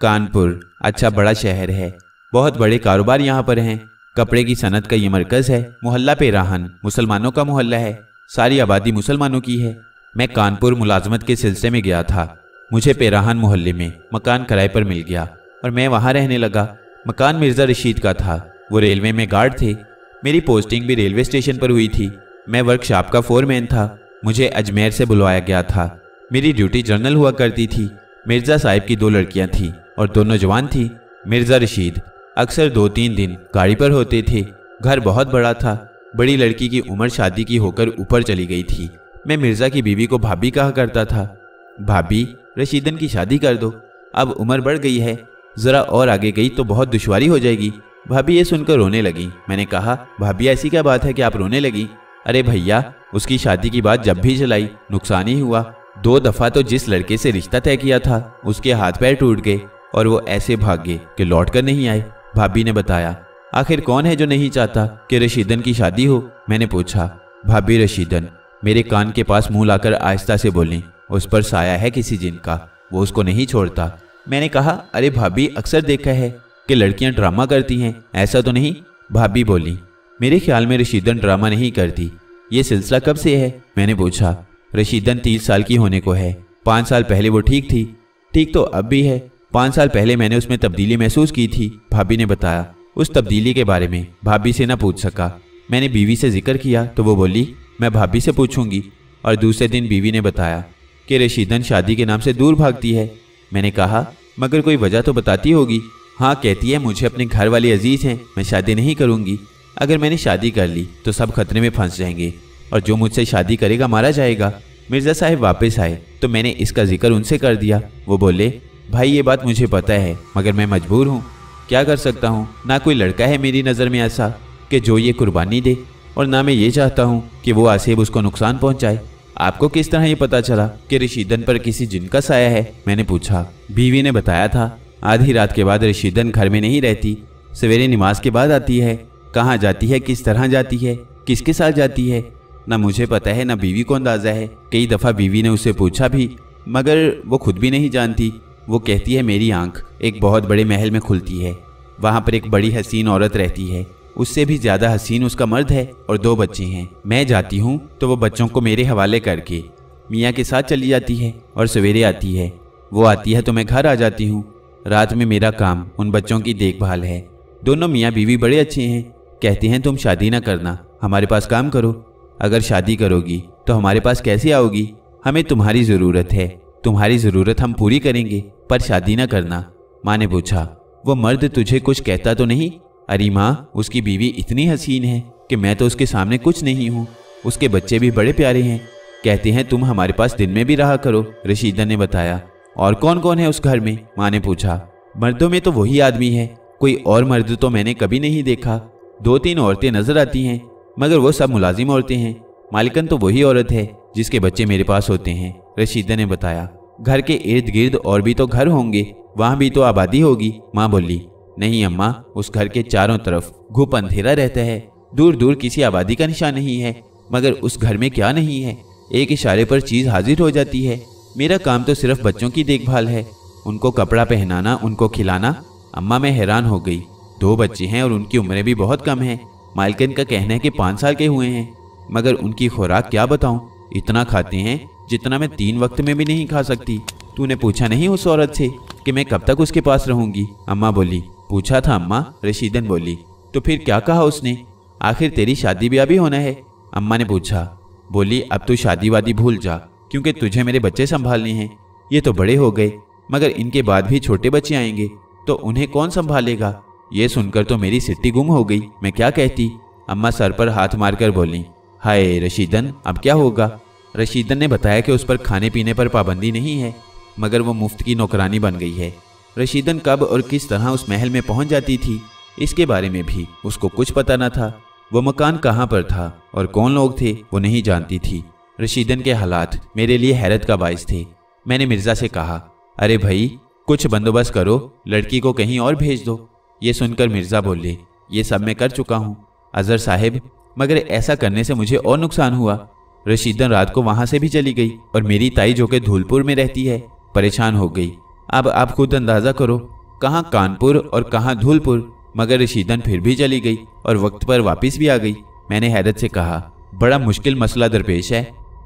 कानपुर अच्छा बड़ा शहर है, बहुत बड़े कारोबार यहाँ पर हैं। कपड़े की सनत का ये मरकज़ है। मोहल्ला पेराहन मुसलमानों का मोहल्ला है, सारी आबादी मुसलमानों की है। मैं कानपुर मुलाजमत के सिलसिले में गया था। मुझे पेराहन मोहल्ले में मकान किराए पर मिल गया और मैं वहाँ रहने लगा। मकान मिर्ज़ा रशीद का था, वो रेलवे में गार्ड थे। मेरी पोस्टिंग भी रेलवे स्टेशन पर हुई थी। मैं वर्कशॉप का फोरमैन था। मुझे अजमेर से बुलवाया गया था। मेरी ड्यूटी जनरल हुआ करती थी। मिर्ज़ा साहिब की 2 लड़कियां थीं और दोनों जवान थीं। मिर्ज़ा रशीद अक्सर 2-3 दिन गाड़ी पर होते थे। घर बहुत बड़ा था। बड़ी लड़की की उम्र शादी की होकर ऊपर चली गई थी। मैं मिर्ज़ा की बीवी को भाभी कहा करता था। भाभी, रशीदन की शादी कर दो, अब उम्र बढ़ गई है, ज़रा और आगे गई तो बहुत दुश्वारी हो जाएगी। भाभी ये सुनकर रोने लगी। मैंने कहा, भाभी ऐसी क्या बात है कि आप रोने लगी? अरे भैया, उसकी शादी की बात जब भी चलाई नुकसान ही हुआ। 2 दफ़ा तो जिस लड़के से रिश्ता तय किया था उसके हाथ पैर टूट गए और वो ऐसे भाग गए कि लौट कर नहीं आए। भाभी ने बताया। आखिर कौन है जो नहीं चाहता कि रशीदन की शादी हो? मैंने पूछा। भाभी रशीदन मेरे कान के पास मुंह लाकर आहिस्ता से बोली, उस पर साया है किसी जिन का, वो उसको नहीं छोड़ता। मैंने कहा, अरे भाभी, अक्सर देखा है कि लड़कियां ड्रामा करती हैं, ऐसा तो नहीं? भाभी बोली, मेरे ख्याल में रशीदन ड्रामा नहीं करती। ये सिलसिला कब से है? मैंने पूछा। रशीदन 30 साल की होने को है। 5 साल पहले वो ठीक थी। ठीक तो अब भी है। 5 साल पहले मैंने उसमें तब्दीली महसूस की थी, भाभी ने बताया। उस तब्दीली के बारे में भाभी से न पूछ सका। मैंने बीवी से जिक्र किया तो वो बोली, मैं भाभी से पूछूंगी। और दूसरे दिन बीवी ने बताया कि रशीदन शादी के नाम से दूर भागती है। मैंने कहा, मगर कोई वजह तो बताती होगी। हाँ, कहती है मुझे अपने घर वाले अजीज़ हैं, मैं शादी नहीं करूँगी। अगर मैंने शादी कर ली तो सब खतरे में फंस जाएंगे और जो मुझसे शादी करेगा मारा जाएगा। मिर्ज़ा साहब वापस आए तो मैंने इसका जिक्र उनसे कर दिया। वो बोले, भाई ये बात मुझे पता है, मगर मैं मजबूर हूँ, क्या कर सकता हूँ? ना कोई लड़का है मेरी नज़र में ऐसा कि जो ये कुर्बानी दे, और ना मैं ये चाहता हूँ कि वो आसिफ उसको नुकसान पहुँचाए। आपको किस तरह ये पता चला कि रशीदन पर किसी जिन का साया है? मैंने पूछा। बीवी ने बताया था, आधी रात के बाद रशीदन घर में नहीं रहती, सवेरे नमाज के बाद आती है। कहाँ जाती है, किस तरह जाती है, किसके साथ जाती है, ना मुझे पता है ना बीवी को अंदाज़ा है। कई दफ़ा बीवी ने उससे पूछा भी, मगर वो खुद भी नहीं जानती। वो कहती है, मेरी आंख एक बहुत बड़े महल में खुलती है, वहाँ पर एक बड़ी हसीन औरत रहती है, उससे भी ज़्यादा हसीन उसका मर्द है और 2 बच्चे हैं। मैं जाती हूँ तो वो बच्चों को मेरे हवाले करके मियाँ के साथ चली जाती है और सवेरे आती है। वो आती है तो मैं घर आ जाती हूँ। रात में मेरा काम उन बच्चों की देखभाल है। दोनों मियाँ बीवी बड़े अच्छे हैं। कहते हैं, तुम शादी ना करना, हमारे पास काम करो। अगर शादी करोगी तो हमारे पास कैसे आओगी? हमें तुम्हारी ज़रूरत है, तुम्हारी ज़रूरत हम पूरी करेंगे, पर शादी ना करना। माँ ने पूछा, वो मर्द तुझे कुछ कहता तो नहीं? अरे माँ, उसकी बीवी इतनी हसीन है कि मैं तो उसके सामने कुछ नहीं हूँ। उसके बच्चे भी बड़े प्यारे हैं। कहते हैं तुम हमारे पास दिन में भी रहा करो, रशीदन ने बताया। और कौन कौन है उस घर में? माँ ने पूछा। मर्दों में तो वही आदमी है, कोई और मर्द तो मैंने कभी नहीं देखा। 2-3 औरतें नजर आती हैं, मगर वो सब मुलाजिम औरतें हैं। मालिकन तो वही औरत है जिसके बच्चे मेरे पास होते हैं, रशीदन ने बताया। घर के इर्द गिर्द और भी तो घर होंगे, वहाँ भी तो आबादी होगी। माँ बोली, नहीं अम्मा, उस घर के चारों तरफ घुप अंधेरा रहता है, दूर दूर किसी आबादी का निशान नहीं है। मगर उस घर में क्या नहीं है, एक इशारे पर चीज़ हाजिर हो जाती है। मेरा काम तो सिर्फ बच्चों की देखभाल है, उनको कपड़ा पहनाना, उनको खिलाना। अम्मा, मैं हैरान हो गई। 2 बच्चे हैं और उनकी उम्रें भी बहुत कम हैं। मालकिन का कहना है कि 5 साल के हुए हैं, मगर उनकी खुराक क्या बताऊं, इतना खाते हैं जितना मैं 3 वक्त में भी नहीं खा सकती। तूने पूछा नहीं उस औरत से कि मैं कब तक उसके पास रहूंगी? अम्मा बोली, पूछा था अम्मा, रशीदन बोली। तो फिर क्या कहा उसने? आखिर तेरी शादी ब्याह भी होना है? अम्मा ने पूछा। बोली, अब तू शादी वादी भूल जा, क्योंकि तुझे मेरे बच्चे संभालने हैं। ये तो बड़े हो गए, मगर इनके बाद भी छोटे बच्चे आएंगे तो उन्हें कौन संभालेगा? ये सुनकर तो मेरी सिट्टी गुम हो गई। मैं क्या कहती? अम्मा सर पर हाथ मारकर बोली, हाय रशीदन, अब क्या होगा? रशीदन ने बताया कि उस पर खाने पीने पर पाबंदी नहीं है, मगर वो मुफ्त की नौकरानी बन गई है। रशीदन कब और किस तरह उस महल में पहुंच जाती थी, इसके बारे में भी उसको कुछ पता न था। वो मकान कहाँ पर था और कौन लोग थे, वो नहीं जानती थी। रशीदन के हालात मेरे लिए हैरत का बाइस थे। मैंने मिर्ज़ा से कहा, अरे भाई, कुछ बंदोबस्त करो, लड़की को कहीं और भेज दो। ये सुनकर मिर्ज़ा बोले, ये सब मैं कर चुका हूँ अजहर साहिब, मगर ऐसा करने से मुझे और नुकसान हुआ। रशीदन रात को वहाँ से भी चली गई और मेरी ताई, जो कि धूलपुर में रहती है, परेशान हो गई। अब आप खुद अंदाजा करो, कहाँ कानपुर और कहाँ धूलपुर। मगर रशीदन फिर भी चली गई और वक्त पर वापस भी आ गई। मैंने हैरत से कहा, बड़ा मुश्किल मसला दरपेश है,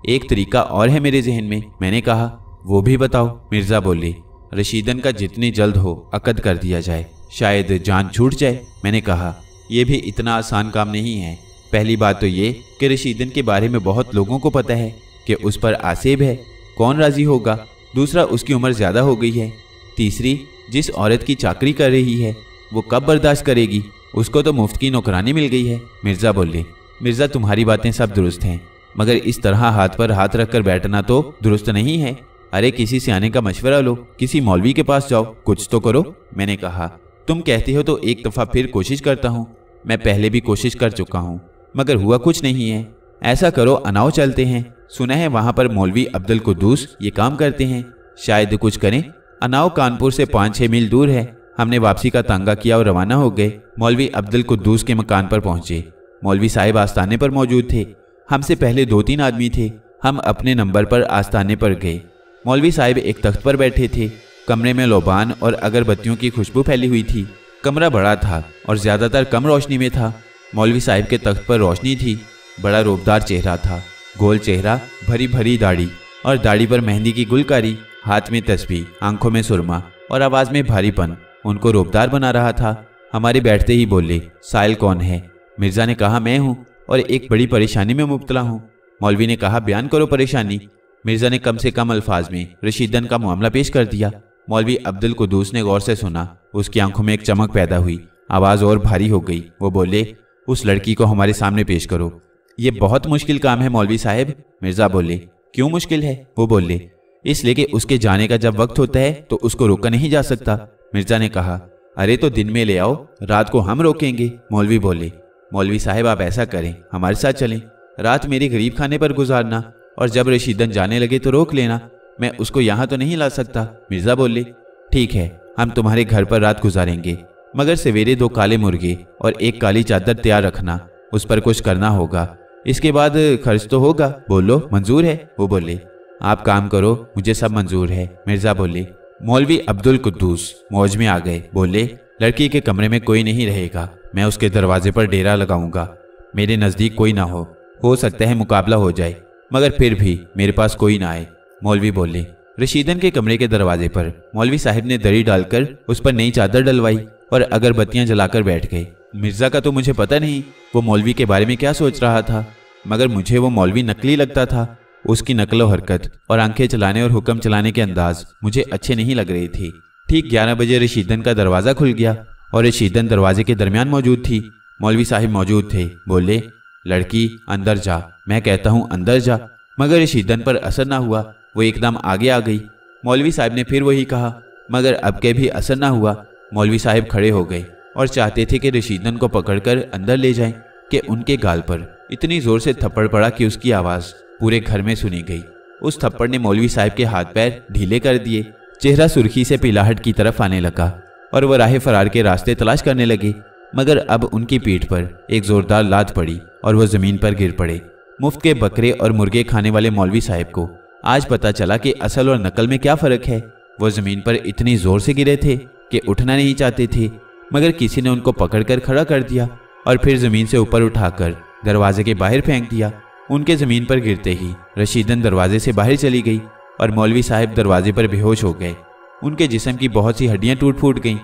एक तरीका और है मेरे जहन में। मैंने कहा, वो भी बताओ। मिर्जा बोले, रशीदन का जितनी जल्द हो अकद कर दिया जाए, शायद जान छूट जाए। मैंने कहा, यह भी इतना आसान काम नहीं है। पहली बात तो ये कि रशीदन के बारे में बहुत लोगों को पता है कि उस पर आसेब है, कौन राजी होगा। दूसरा, उसकी उम्र ज़्यादा हो गई है। तीसरी, जिस औरत की चाकरी कर रही है वो कब बर्दाश्त करेगी, उसको तो मुफ्त की नौकरानी मिल गई है। मिर्ज़ा बोले, मिर्ज़ा तुम्हारी बातें सब दुरुस्त हैं, मगर इस तरह हाथ पर हाथ रखकर बैठना तो दुरुस्त नहीं है। अरे किसी सियाने का मशवरा लो, किसी मौलवी के पास जाओ, कुछ तो करो। मैंने कहा, तुम कहती हो तो एक दफ़ा फिर कोशिश करता हूँ। मैं पहले भी कोशिश कर चुका हूँ मगर हुआ कुछ नहीं है। ऐसा करो, अनाव चलते हैं, सुना है वहाँ पर मौलवी अब्दुल कुद्दूस ये काम करते हैं, शायद कुछ करें। अनाव कानपुर से 5-6 मील दूर है। हमने वापसी का तांगा किया और रवाना हो गए। मौलवी अब्दुल कुद्दूस के मकान पर पहुंचे। मौलवी साहिब आस्ताने पर मौजूद थे। हमसे पहले 2-3 आदमी थे। हम अपने नंबर पर आस्ताने पर गए। मौलवी साहिब एक तख्त पर बैठे थे। कमरे में लोबान और अगरबत्तियों की खुशबू फैली हुई थी। कमरा बड़ा था और ज़्यादातर कम रोशनी में था। मौलवी साहिब के तख्त पर रोशनी थी। बड़ा रोबदार चेहरा था, गोल चेहरा, भरी भरी दाढ़ी और दाढ़ी पर मेहंदी की गुलकारी, हाथ में तस्बीह, आंखों में सुरमा और आवाज़ में भारीपन उनको रोबदार बना रहा था। हमारे बैठते ही बोले, साइल कौन है? मिर्ज़ा ने कहा, मैं हूँ और एक बड़ी परेशानी में मुब्तला हूँ। मौलवी ने कहा, बयान करो परेशानी। मिर्ज़ा ने कम से कम अल्फाज में रशीदन का मामला पेश कर दिया। मौलवी अब्दुल कुद्दूस ने गौर से सुना। उसकी आंखों में एक चमक पैदा हुई, आवाज़ और भारी हो गई। वो बोले, उस लड़की को हमारे सामने पेश करो। ये बहुत मुश्किल काम है मौलवी साहब। मिर्ज़ा बोले, क्यों मुश्किल है? वो बोले, इसलिए कि उसके जाने का जब वक्त होता है तो उसको रोका नहीं जा सकता। मिर्ज़ा ने कहा, अरे तो दिन में ले आओ, रात को हम रोकेंगे। मौलवी बोले, मौलवी साहब आप ऐसा करें, हमारे साथ चलें, रात मेरे गरीब खाने पर गुजारना और जब रशीदन जाने लगे तो रोक लेना। मैं उसको यहाँ तो नहीं ला सकता। मिर्ज़ा बोले, ठीक है, हम तुम्हारे घर पर रात गुजारेंगे, मगर सवेरे 2 काले मुर्गे और 1 काली चादर तैयार रखना, उस पर कुछ करना होगा। इसके बाद खर्च तो होगा। बोलो, मंजूर है? वो बोले, आप काम करो, मुझे सब मंजूर है। मिर्ज़ा बोले। मौलवी अब्दुल कुद्दूस मौज में आ गए। बोले, लड़की के कमरे में कोई नहीं रहेगा, मैं उसके दरवाजे पर डेरा लगाऊंगा। मेरे नज़दीक कोई ना हो सकता है मुकाबला हो जाए, मगर फिर भी मेरे पास कोई ना आए। मौलवी बोले। रशीदन के कमरे के दरवाजे पर मौलवी साहिब ने दरी डालकर उस पर नई चादर डलवाई और अगरबत्तियां जलाकर बैठ गए। मिर्ज़ा का तो मुझे पता नहीं वो मौलवी के बारे में क्या सोच रहा था, मगर मुझे वो मौलवी नकली लगता था। उसकी नकलो हरकत और आंखें चलाने और हुक्म चलाने के अंदाज मुझे अच्छे नहीं लग रहे थे। ठीक 11 बजे रशीदन का दरवाज़ा खुल गया और रशीदन दरवाजे के दरमियान मौजूद थी। मौलवी साहिब मौजूद थे। बोले, लड़की अंदर जा। मैं कहता हूँ अंदर जा, मगर रशीदन पर असर ना हुआ। वो एकदम आगे आ गई। मौलवी साहिब ने फिर वही कहा, मगर अब के भी असर ना हुआ। मौलवी साहिब खड़े हो गए और चाहते थे कि रशीदन को पकड़कर अंदर ले जाएं कि उनके गाल पर इतनी जोर से थप्पड़ पड़ा कि उसकी आवाज़ पूरे घर में सुनी गई। उस थप्पड़ ने मौलवी साहिब के हाथ पैर ढीले कर दिए। चेहरा सुर्खी से पीलाहट की तरफ आने लगा और वह राह फरार के रास्ते तलाश करने लगे, मगर अब उनकी पीठ पर एक जोरदार लात पड़ी और वह ज़मीन पर गिर पड़े। मुफ्त के बकरे और मुर्गे खाने वाले मौलवी साहिब को आज पता चला कि असल और नकल में क्या फ़र्क है। वो ज़मीन पर इतनी ज़ोर से गिरे थे कि उठना नहीं चाहते थे, मगर किसी ने उनको पकड़कर खड़ा कर दिया और फिर ज़मीन से ऊपर उठाकर दरवाजे के बाहर फेंक दिया। उनके ज़मीन पर गिरते ही रशीदन दरवाजे से बाहर चली गई और मौलवी साहिब दरवाजे पर बेहोश हो गए। उनके जिस्म की बहुत सी हड्डियां टूट फूट गईं।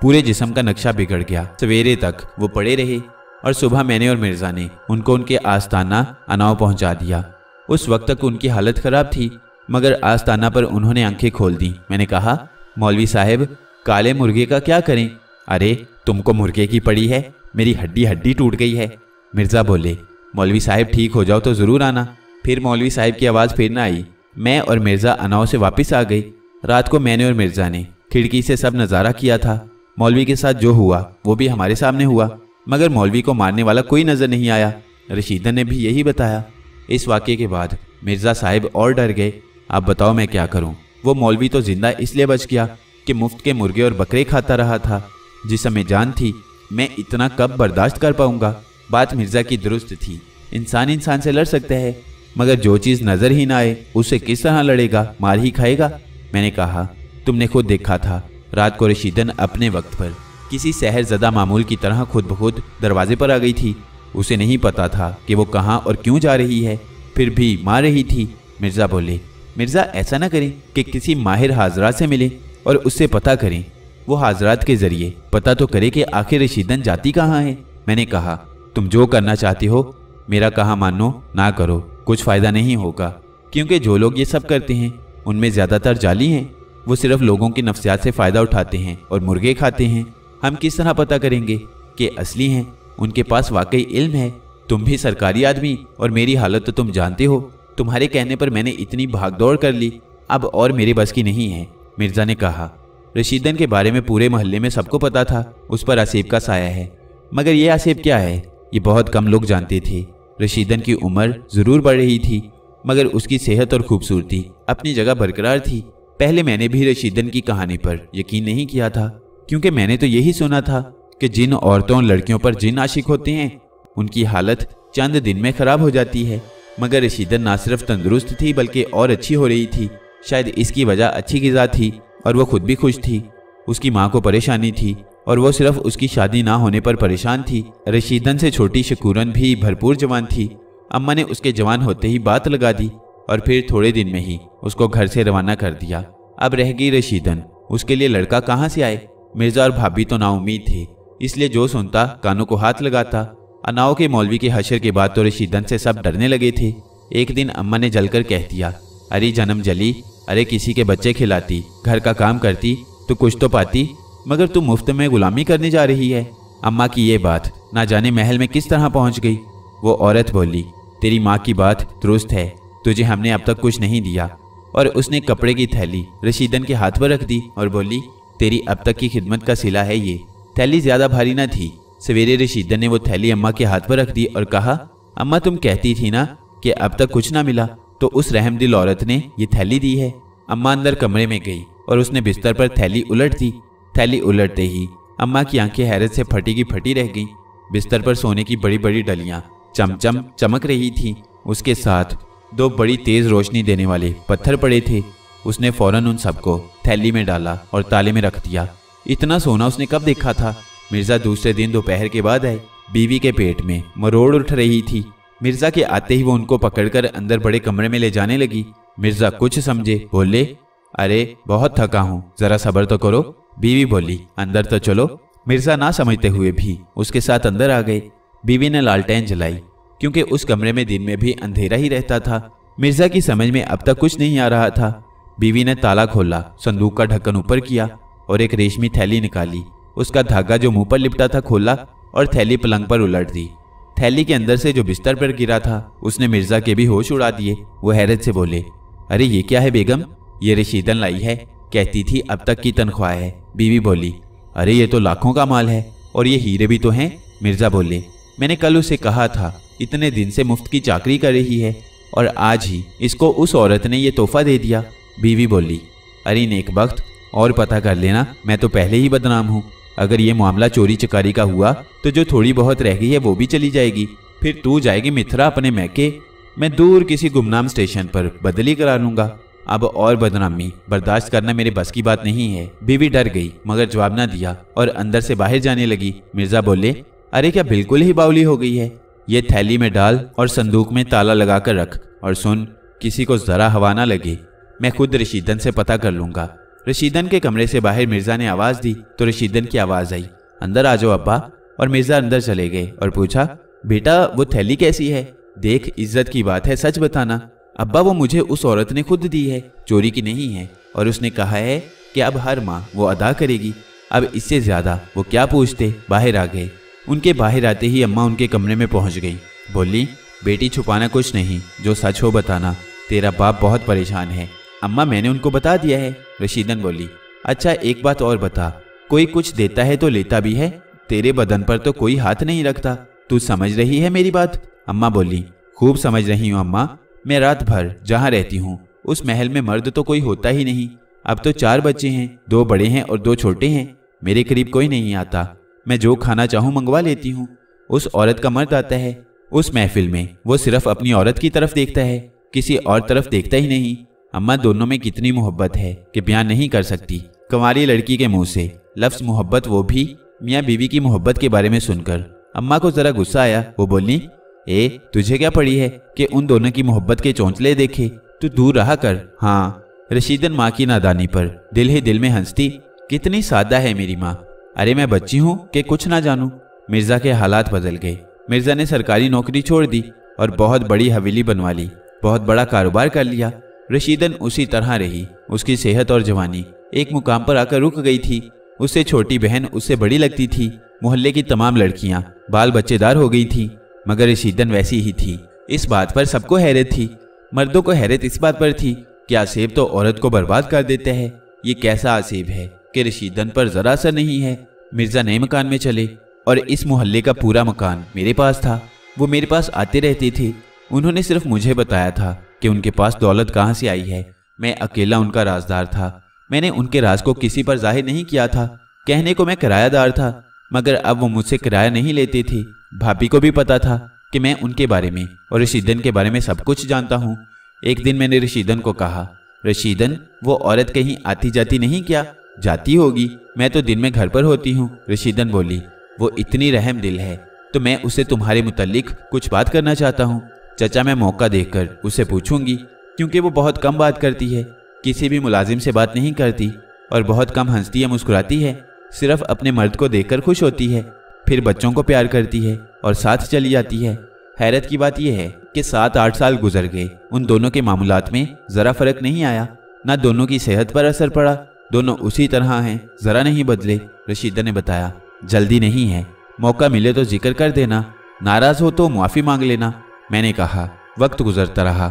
पूरे जिस्म का नक्शा बिगड़ गया। सवेरे तक वो पड़े रहे और सुबह मैंने और मिर्ज़ा ने उनको उनके आस्ताना अनाव पहुंचा दिया। उस वक्त तक उनकी हालत ख़राब थी, मगर आस्ताना पर उन्होंने आंखें खोल दी। मैंने कहा, मौलवी साहब, काले मुर्गे का क्या करें? अरे तुमको मुर्गे की पड़ी है, मेरी हड्डी टूट गई है। मिर्ज़ा बोले, मौलवी साहब ठीक हो जाओ तो ज़रूर आना। फिर मौलवी साहब की आवाज़ फिर न आई। मैं और मिर्ज़ा अनाव से वापस आ गए। रात को मैंने और मिर्ज़ा ने खिड़की से सब नज़ारा किया था। मौलवी के साथ जो हुआ वो भी हमारे सामने हुआ, मगर मौलवी को मारने वाला कोई नज़र नहीं आया। रशीदन ने भी यही बताया। इस वाक़े के बाद मिर्ज़ा साहिब और डर गए। अब बताओ मैं क्या करूं? वो मौलवी तो जिंदा इसलिए बच गया कि मुफ्त के मुर्गे और बकरे खाता रहा था। जिसमें जान थी, मैं इतना कब बर्दाश्त कर पाऊंगा? बात मिर्ज़ा की दुरुस्त थी। इंसान से लड़ सकता है, मगर जो चीज़ नज़र ही ना आए उससे किस तरह लड़ेगा? मार ही खाएगा। मैंने कहा, तुमने खुद देखा था। रात को रशीदन अपने वक्त पर किसी सहरज़दा मामूल की तरह खुद ब खुद दरवाजे पर आ गई थी। उसे नहीं पता था कि वो कहाँ और क्यों जा रही है, फिर भी मार रही थी। मिर्ज़ा बोले, मिर्ज़ा ऐसा ना करें कि किसी माहिर हाजरात से मिलें और उससे पता करें। वो हाजरात के ज़रिए पता तो करे कि आखिर रशीदन जाती कहाँ है। मैंने कहा, तुम जो करना चाहती हो, मेरा कहा मानो ना करो, कुछ फ़ायदा नहीं होगा, क्योंकि जो लोग ये सब करते हैं उनमें ज़्यादातर जाली हैं। वो सिर्फ लोगों की नफ्सियात से फ़ायदा उठाते हैं और मुर्गे खाते हैं। हम किस तरह पता करेंगे कि असली हैं? उनके पास वाकई इल्म है। तुम भी सरकारी आदमी और मेरी हालत तो तुम जानते हो। तुम्हारे कहने पर मैंने इतनी भागदौड़ कर ली, अब और मेरे बस की नहीं है। मिर्ज़ा ने कहा, रशीदन के बारे में पूरे मोहल्ले में सबको पता था, उस पर आसिफ का साया है। मगर ये आसिफ क्या है, ये बहुत कम लोग जानते थे। रशीदन की उम्र ज़रूर बढ़ रही थी, मगर उसकी सेहत और खूबसूरती अपनी जगह बरकरार थी। पहले मैंने भी रशीदन की कहानी पर यकीन नहीं किया था, क्योंकि मैंने तो यही सुना था कि जिन औरतों और लड़कियों पर जिन आशिक होते हैं उनकी हालत चंद दिन में ख़राब हो जाती है। मगर रशीदन ना सिर्फ तंदुरुस्त थी बल्कि और अच्छी हो रही थी। शायद इसकी वजह अच्छी ग़िज़ा थी और वह खुद भी खुश थी। उसकी माँ को परेशानी थी और वो सिर्फ उसकी शादी ना होने पर परेशान थी। रशीदन से छोटी शकूरन भी भरपूर जवान थी। अम्मा ने उसके जवान होते ही बात लगा दी और फिर थोड़े दिन में ही उसको घर से रवाना कर दिया। अब रह गई रशीदन, उसके लिए लड़का कहाँ से आए? मिर्ज़ा और भाभी तो नाउम्मीद थे, इसलिए जो सुनता कानों को हाथ लगाता। अनाओ के मौलवी के हशर के बाद तो रशीदन से सब डरने लगे थे। एक दिन अम्मा ने जलकर कह दिया, अरे जन्म जली, अरे किसी के बच्चे खिलाती, घर का काम करती तो कुछ तो पाती, मगर तू मुफ्त में गुलामी करने जा रही है। अम्मा की ये बात ना जाने महल में किस तरह पहुंच गई। वो औरत बोली, तेरी माँ की बात दुरुस्त है, तुझे हमने अब तक कुछ नहीं दिया। और उसने कपड़े की थैली रशीदन के हाथ पर रख दी और बोली, तेरी अब तक की खिदमत का सिला है ये। थैली ज़्यादा भारी न थी। सवेरे रशीदन ने वो थैली अम्मा के हाथ पर रख दी और कहा, अम्मा तुम कहती थी ना कि अब तक कुछ ना मिला, तो उस रहमदिल औरत ने ये थैली दी है। अम्मा अंदर कमरे में गई और उसने बिस्तर पर थैली उलट दी। थैली उलटते ही अम्मा की आंखें हैरत से फटी की फटी रह गईं। बिस्तर पर सोने की बड़ी बड़ी डलियां चमचम चमक रही थीं। उसके साथ दो बड़ी तेज रोशनी देने वाले पत्थर पड़े थे। उसने फौरन उन सबको थैली में डाला और ताले में रख दिया। इतना सोना उसने कब देखा था? मिर्ज़ा दूसरे दिन दोपहर के बाद आए। बीवी के पेट में मरोड़ उठ रही थी। मिर्ज़ा के आते ही वो उनको पकड़कर अंदर बड़े कमरे में ले जाने लगी। मिर्ज़ा कुछ समझे, बोले, अरे बहुत थका हूँ, ज़रा सब्र तो करो। बीवी बोली, अंदर तो चलो। मिर्ज़ा ना समझते हुए भी उसके साथ अंदर आ गए। बीवी ने लालटेन जलाई, क्योंकि उस कमरे में दिन में भी अंधेरा ही रहता था। मिर्ज़ा की समझ में अब तक कुछ नहीं आ रहा था। बीवी ने ताला खोला, संदूक का ढक्कन ऊपर किया और एक रेशमी थैली निकाली। उसका धागा जो मुंह पर लिपटा था खोला और थैली पलंग पर उलट दी। थैली के अंदर से जो बिस्तर पर गिरा था उसने मिर्ज़ा के भी होश उड़ा दिए। वो हैरत से बोले, अरे ये क्या है बेगम? ये रशीदन लाई है, कहती थी अब तक की तनख्वाह है। बीवी बोली, अरे ये तो लाखों का माल है और ये हीरे भी तो हैं। मिर्ज़ा बोले, मैंने कल उसे कहा था, इतने दिन से मुफ्त की चाकरी कर रही है और आज ही इसको उस औरत ने ये तोहफा दे दिया। बीवी बोली, अरे नेकबख्त, और पता कर लेना, मैं तो पहले ही बदनाम हूँ। अगर ये मामला चोरी चकारी का हुआ तो जो थोड़ी बहुत रह गई है वो भी चली जाएगी। फिर तू जाएगी मिथरा अपने मैके, मैं दूर किसी गुमनाम स्टेशन पर बदली करा लूँगा। अब और बदनामी बर्दाश्त करना मेरे बस की बात नहीं है। बीवी डर गई मगर जवाब ना दिया और अंदर से बाहर जाने लगी। मिर्ज़ा बोले, अरे क्या बिल्कुल ही बावली हो गई है? ये थैली में डाल और संदूक में ताला लगा कर रख, और सुन, किसी को ज़रा हवा ना लगे, मैं खुद रशीदन से पता कर लूँगा। रशीदन के कमरे से बाहर मिर्ज़ा ने आवाज़ दी तो रशीदन की आवाज़ आई, अंदर आ जाओ अब्बा। और मिर्ज़ा अंदर चले गए और पूछा, बेटा वो थैली कैसी है? देख, इज्जत की बात है, सच बताना। अब्बा वो मुझे उस औरत ने खुद दी है, चोरी की नहीं है, और उसने कहा है कि अब हर माह वो अदा करेगी। अब इससे ज़्यादा वो क्या पूछते? बाहर आ गए। उनके बाहर आते ही अम्मा उनके कमरे में पहुंच गई। बोली, बेटी छुपाना कुछ नहीं, जो सच हो बताना, तेरा बाप बहुत परेशान है। अम्मा मैंने उनको बता दिया है। रशीदन बोली, अच्छा एक बात और बता, कोई कुछ देता है तो लेता भी है, तेरे बदन पर तो कोई हाथ नहीं रखता, तू समझ रही है मेरी बात? अम्मा बोली, खूब समझ रही हूँ अम्मा, मैं रात भर जहाँ रहती हूँ उस महल में मर्द तो कोई होता ही नहीं। अब तो 4 बच्चे हैं, 2 बड़े हैं और 2 छोटे हैं, मेरे करीब कोई नहीं आता। मैं जो खाना चाहूँ मंगवा लेती हूँ। उस औरत का मर्द आता है, उस महफिल में वो सिर्फ अपनी औरत की तरफ देखता है, किसी और तरफ देखता ही नहीं। अम्मा दोनों में कितनी मोहब्बत है कि बयान नहीं कर सकती। कंवारी लड़की के मुंह से लफ्ज मोहब्बत, वो भी मियाँ बीवी की मोहब्बत के बारे में सुनकर अम्मा को जरा गुस्सा आया। वो बोली, तुझे क्या पड़ी है कि उन दोनों की मोहब्बत के चौंचले देखे, तू दूर रहा कर। हाँ। रशीदन माँ की नादानी पर दिल ही दिल में हंसती। कितनी सादा है मेरी माँ। अरे मैं बच्ची हूँ कि कुछ ना जानूं। मिर्जा के हालात बदल गए। मिर्जा ने सरकारी नौकरी छोड़ दी और बहुत बड़ी हवेली बनवा ली, बहुत बड़ा कारोबार कर लिया। रशीदन उसी तरह रही। उसकी सेहत और जवानी एक मुकाम पर आकर रुक गई थी। उससे छोटी बहन उससे बड़ी लगती थी। मोहल्ले की तमाम लड़कियां बाल बच्चेदार हो गई थी, मगर रशीदन वैसी ही थी। इस बात पर सबको हैरत थी। मर्दों को हैरत इस बात पर थी कि आसेब तो औरत को बर्बाद कर देते हैं। ये कैसा आसेब है कि रशीदन पर जरा असर नहीं है। मिर्जा नए मकान में चले और इस मोहल्ले का पूरा मकान मेरे पास था। वो मेरे पास आते रहते थे। उन्होंने सिर्फ मुझे बताया था कि उनके पास दौलत कहाँ से आई है। मैं अकेला उनका राजदार था। मैंने उनके राज को किसी पर जाहिर नहीं किया था। कहने को मैं किरायादार था, मगर अब वो मुझसे किराया नहीं लेते थे। भाभी को भी पता था कि मैं उनके बारे में और रशीदन के बारे में सब कुछ जानता हूँ। एक दिन मैंने रशीदन को कहा, रशीदन, वो औरत कहीं आती जाती नहीं क्या? जाती होगी, मैं तो दिन में घर पर होती हूँ। रशीदन बोली, वो इतनी रहम दिल है तो मैं उसे तुम्हारे मुतल्लिक कुछ बात करना चाहता हूँ। चचा, मैं मौका देखकर उसे पूछूंगी, क्योंकि वो बहुत कम बात करती है, किसी भी मुलाजिम से बात नहीं करती और बहुत कम हंसती है, मुस्कुराती है, सिर्फ अपने मर्द को देखकर खुश होती है, फिर बच्चों को प्यार करती है और साथ चली जाती है। हैरत की बात यह है कि 7-8 साल गुजर गए, उन दोनों के मामूलात में ज़रा फर्क नहीं आया, ना दोनों की सेहत पर असर पड़ा, दोनों उसी तरह हैं, ज़रा नहीं बदले। रशीदा ने बताया, जल्दी नहीं है, मौका मिले तो जिक्र कर देना, नाराज़ हो तो मुआफ़ी मांग लेना। मैंने कहा। वक्त गुजरता रहा।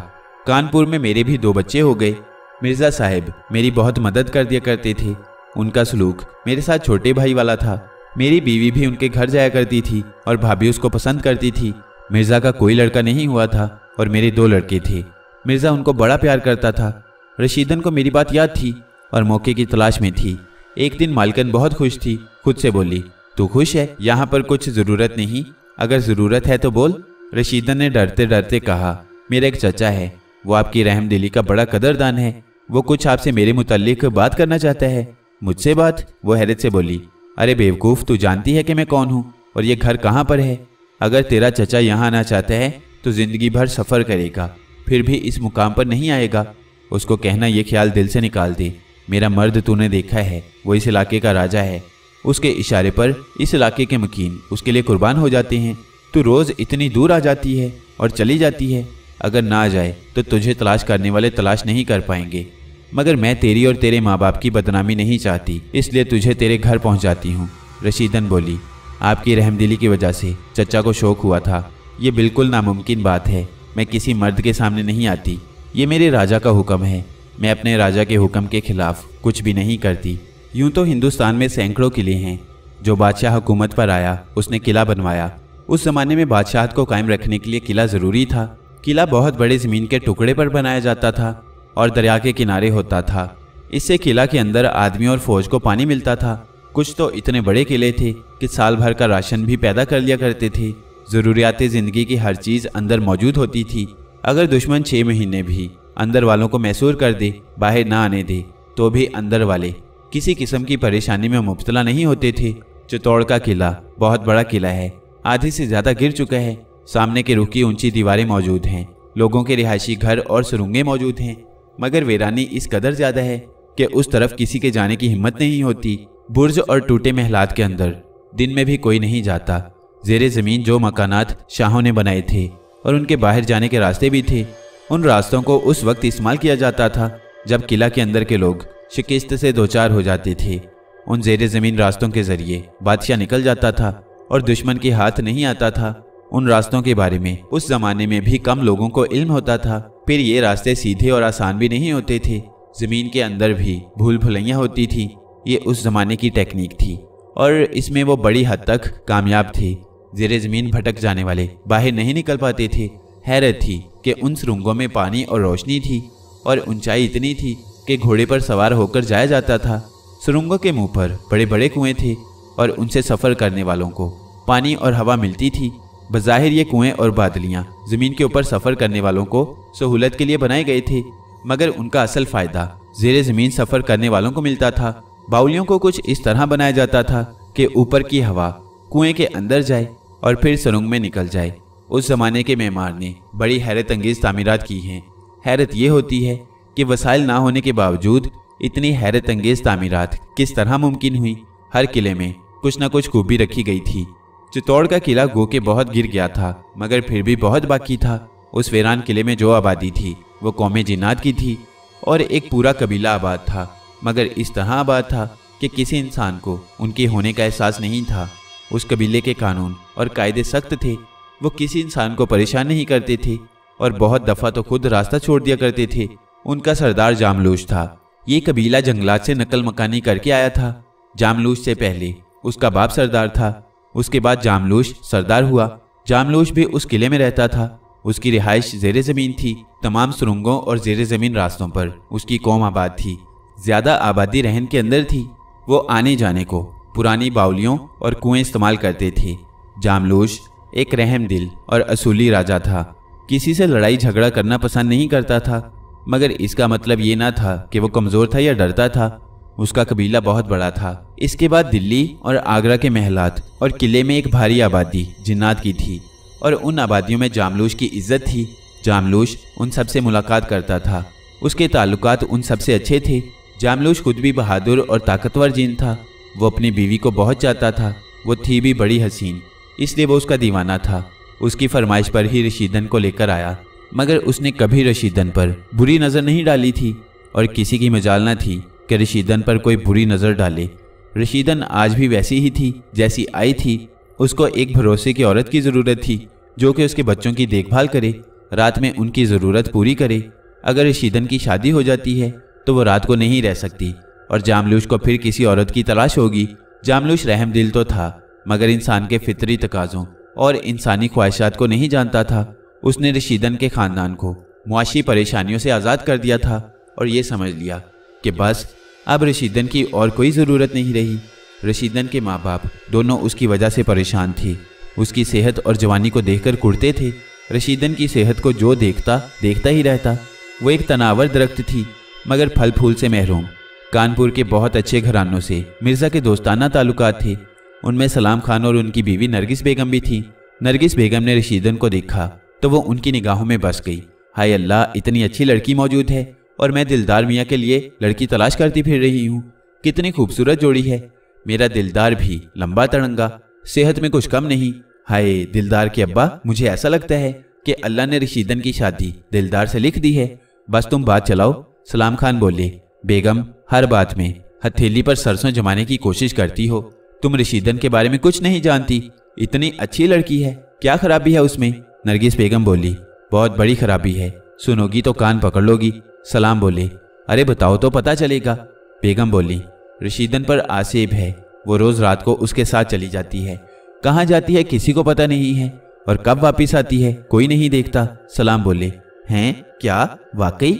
कानपुर में मेरे भी 2 बच्चे हो गए। मिर्ज़ा साहब मेरी बहुत मदद कर दिया करते थे। उनका सलूक मेरे साथ छोटे भाई वाला था। मेरी बीवी भी उनके घर जाया करती थी और भाभी उसको पसंद करती थी। मिर्ज़ा का कोई लड़का नहीं हुआ था और मेरे 2 लड़के थे। मिर्ज़ा उनको बड़ा प्यार करता था। रशीदन को मेरी बात याद थी और मौके की तलाश में थी। एक दिन मालकन बहुत खुश थी, खुद से बोली, तू खुश है? यहाँ पर कुछ ज़रूरत नहीं, अगर ज़रूरत है तो बोल। रशीदन ने डरते डरते कहा, मेरा एक चचा है, वो आपकी रहमदिली का बड़ा कदरदान है, वो कुछ आपसे मेरे मुतल्लिक बात करना चाहता है। मुझसे बात? वो हैरत से बोली, अरे बेवकूफ़, तू जानती है कि मैं कौन हूँ और ये घर कहाँ पर है? अगर तेरा चचा यहाँ आना चाहता है तो ज़िंदगी भर सफ़र करेगा, फिर भी इस मुकाम पर नहीं आएगा। उसको कहना ये ख्याल दिल से निकाल दे, मेरा मर्द तूने देखा है, वो इस इलाके का राजा है, उसके इशारे पर इस इलाके के मकीन उसके लिए कुर्बान हो जाते हैं। तू रोज़ इतनी दूर आ जाती है और चली जाती है, अगर ना आ जाए तो तुझे तलाश करने वाले तलाश नहीं कर पाएंगे। मगर मैं तेरी और तेरे माँ बाप की बदनामी नहीं चाहती, इसलिए तुझे तेरे घर पहुँचाती हूँ। रशीदन बोली, आपकी रहमदिली की वजह से चचा को शौक हुआ था। ये बिल्कुल नामुमकिन बात है, मैं किसी मर्द के सामने नहीं आती, ये मेरे राजा का हुक्म है, मैं अपने राजा के हुक्म के खिलाफ कुछ भी नहीं करती। यूं तो हिंदुस्तान में सैकड़ों किले हैं। जो बादशाह हुकूमत पर आया उसने किला बनवाया। उस ज़माने में बादशाहत को कायम रखने के लिए किला ज़रूरी था। किला बहुत बड़े ज़मीन के टुकड़े पर बनाया जाता था और दरिया के किनारे होता था। इससे किला के अंदर आदमी और फौज को पानी मिलता था। कुछ तो इतने बड़े किले थे कि साल भर का राशन भी पैदा कर लिया करते थे। ज़रूरियात ज़िंदगी की हर चीज़ अंदर मौजूद होती थी। अगर दुश्मन 6 महीने भी अंदर वालों को मैसूर कर दे, बाहर ना आने दे, तो भी अंदर वाले किसी किस्म की परेशानी में मुब्तला नहीं होते थे। चित्तौड़ का किला बहुत बड़ा किला है, आधी से ज़्यादा गिर चुका है। सामने के रुख की ऊंची दीवारें मौजूद हैं, लोगों के रिहायशी घर और सुरंगें मौजूद हैं, मगर वीरानी इस कदर ज़्यादा है कि उस तरफ किसी के जाने की हिम्मत नहीं होती। बुर्ज और टूटे महलात के अंदर दिन में भी कोई नहीं जाता। ज़ेरे ज़मीन जो मकानात शाहों ने बनाए थे और उनके बाहर जाने के रास्ते भी थे, उन रास्तों को उस वक्त इस्तेमाल किया जाता था जब किला के अंदर के लोग शिकस्त से 2-4 हो जाते थे। उन ज़ेरे ज़मीन रास्तों के ज़रिए बादशाह निकल जाता था और दुश्मन के हाथ नहीं आता था। उन रास्तों के बारे में उस ज़माने में भी कम लोगों को इल्म होता था। फिर ये रास्ते सीधे और आसान भी नहीं होते थे। ज़मीन के अंदर भी भूल भुलैयाँ होती थी। ये उस ज़माने की टेक्निक थी और इसमें वो बड़ी हद तक कामयाब थे। ज़ेरे ज़मीन भटक जाने वाले बाहर नहीं निकल पाते थे। हैरत थी कि उन सुरंगों में पानी और रोशनी थी और ऊंचाई इतनी थी कि घोड़े पर सवार होकर जाया जाता था। सुरंगों के मुंह पर बड़े बड़े कुएं थे और उनसे सफ़र करने वालों को पानी और हवा मिलती थी। बज़ाहिर ये कुएं और बादलियाँ ज़मीन के ऊपर सफ़र करने वालों को सहूलत के लिए बनाए गए थे, मगर उनका असल फायदा ज़ेरे ज़मीन सफ़र करने वालों को मिलता था। बाउलियों को कुछ इस तरह बनाया जाता था कि ऊपर की हवा कुएं के अंदर जाए और फिर सुरंग में निकल जाए। उस ज़माने के मेमार ने बड़ी हैरत अंगेज़ तामीरात की हैं। हैरत ये होती है कि वसाइल ना होने के बावजूद इतनी हैरत अंगेज़ तामीरात किस तरह मुमकिन हुई। हर किले में कुछ न कुछ खूबी रखी गई थी। चित्तौड़ का किला गो के बहुत गिर गया था, मगर फिर भी बहुत बाकी था। उस वीरान किले में जो आबादी थी वो कौमे जिन्नात की थी और एक पूरा कबीला आबाद था, मगर इस तरह आबाद था कि किसी इंसान को उनके होने का एहसास नहीं था। उस कबीले के कानून और कायदे सख्त थे। वो किसी इंसान को परेशान नहीं करते थे और बहुत दफ़ा तो खुद रास्ता छोड़ दिया करते थे। उनका सरदार जामलूश था। ये कबीला जंगलात से नकल मकानी करके आया था। जामलूश से पहले उसका बाप सरदार था, उसके बाद जामलूश सरदार हुआ। जामलूश भी उस किले में रहता था। उसकी रिहाइश ज़ेरे ज़मीन थी। तमाम सुरंगों और ज़ेरे ज़मीन रास्तों पर उसकी कौम आबाद थी। ज़्यादा आबादी रहन के अंदर थी। वो आने जाने को पुरानी बाउलियों और कुएं इस्तेमाल करते थे। जामलूश एक रहमदिल और असूली राजा था। किसी से लड़ाई झगड़ा करना पसंद नहीं करता था, मगर इसका मतलब ये ना था कि वो कमज़ोर था या डरता था। उसका कबीला बहुत बड़ा था। इसके बाद दिल्ली और आगरा के महलात और किले में एक भारी आबादी जिन्नात की थी और उन आबादियों में जामलूश की इज्जत थी। जामलूश उन सब से मुलाकात करता था। उसके ताल्लुकात उन सब से अच्छे थे। जामलूश खुद भी बहादुर और ताकतवर जिन था। वो अपनी बीवी को बहुत चाहता था। वो थी भी बड़ी हसीन, इसलिए वो उसका दीवाना था। उसकी फरमाइश पर ही रशीदन को लेकर आया, मगर उसने कभी रशीदन पर बुरी नज़र नहीं डाली थी और किसी की मजाल न थी कि रशीदन पर कोई बुरी नज़र डाले। रशीदन आज भी वैसी ही थी जैसी आई थी। उसको एक भरोसे की औरत की ज़रूरत थी जो कि उसके बच्चों की देखभाल करे, रात में उनकी ज़रूरत पूरी करे। अगर रशीदन की शादी हो जाती है तो वो रात को नहीं रह सकती और जामलूश को फिर किसी औरत की तलाश होगी। जामलूश रहमदिल तो था, मगर इंसान के फितरी तकाज़ों और इंसानी ख्वाहिशात को नहीं जानता था। उसने रशीदन के ख़ानदान को मुआशी परेशानियों से आज़ाद कर दिया था और ये समझ लिया कि बस अब रशीदन की और कोई ज़रूरत नहीं रही। रशीदन के माँ बाप दोनों उसकी वजह से परेशान थे। उसकी सेहत और जवानी को देखकर कुढ़ते थे। रशीदन की सेहत को जो देखता ही रहता। वो एक तनावर दरख्त थी, मगर फल फूल से महरूम। कानपुर के बहुत अच्छे घरानों से मिर्ज़ा के दोस्ताना ताल्लुकात थे। उनमें सलाम खान और उनकी बीवी नरगिस बेगम भी थी। नरगिस बेगम ने रशीदन को देखा तो वो उनकी निगाहों में बस गई। हाय अल्लाह, इतनी अच्छी लड़की मौजूद है और मैं दिलदार मियाँ के लिए लड़की तलाश करती फिर रही हूँ। कितनी खूबसूरत जोड़ी है। मेरा दिलदार भी लंबा तड़ंगा, सेहत में कुछ कम नहीं। हाय दिलदार के अब्बा, मुझे ऐसा लगता है कि अल्लाह ने रशीदन की शादी दिलदार से लिख दी है। बस तुम बात चलाओ। सलाम खान बोले, बेगम हर बात में हथेली पर सरसों जमाने की कोशिश करती हो। तुम रशीदन के बारे में कुछ नहीं जानती। इतनी अच्छी लड़की है, क्या खराबी है उसमें? नरगिस बेगम बोली, बहुत बड़ी खराबी है, सुनोगी तो कान पकड़ लोगी। सलाम बोले, अरे बताओ तो पता चलेगा। बेगम बोली, रशीदन पर आसेब है। वो रोज़ रात को उसके साथ चली जाती है। कहाँ जाती है किसी को पता नहीं है और कब वापस आती है कोई नहीं देखता। सलाम बोले, हैं क्या वाकई?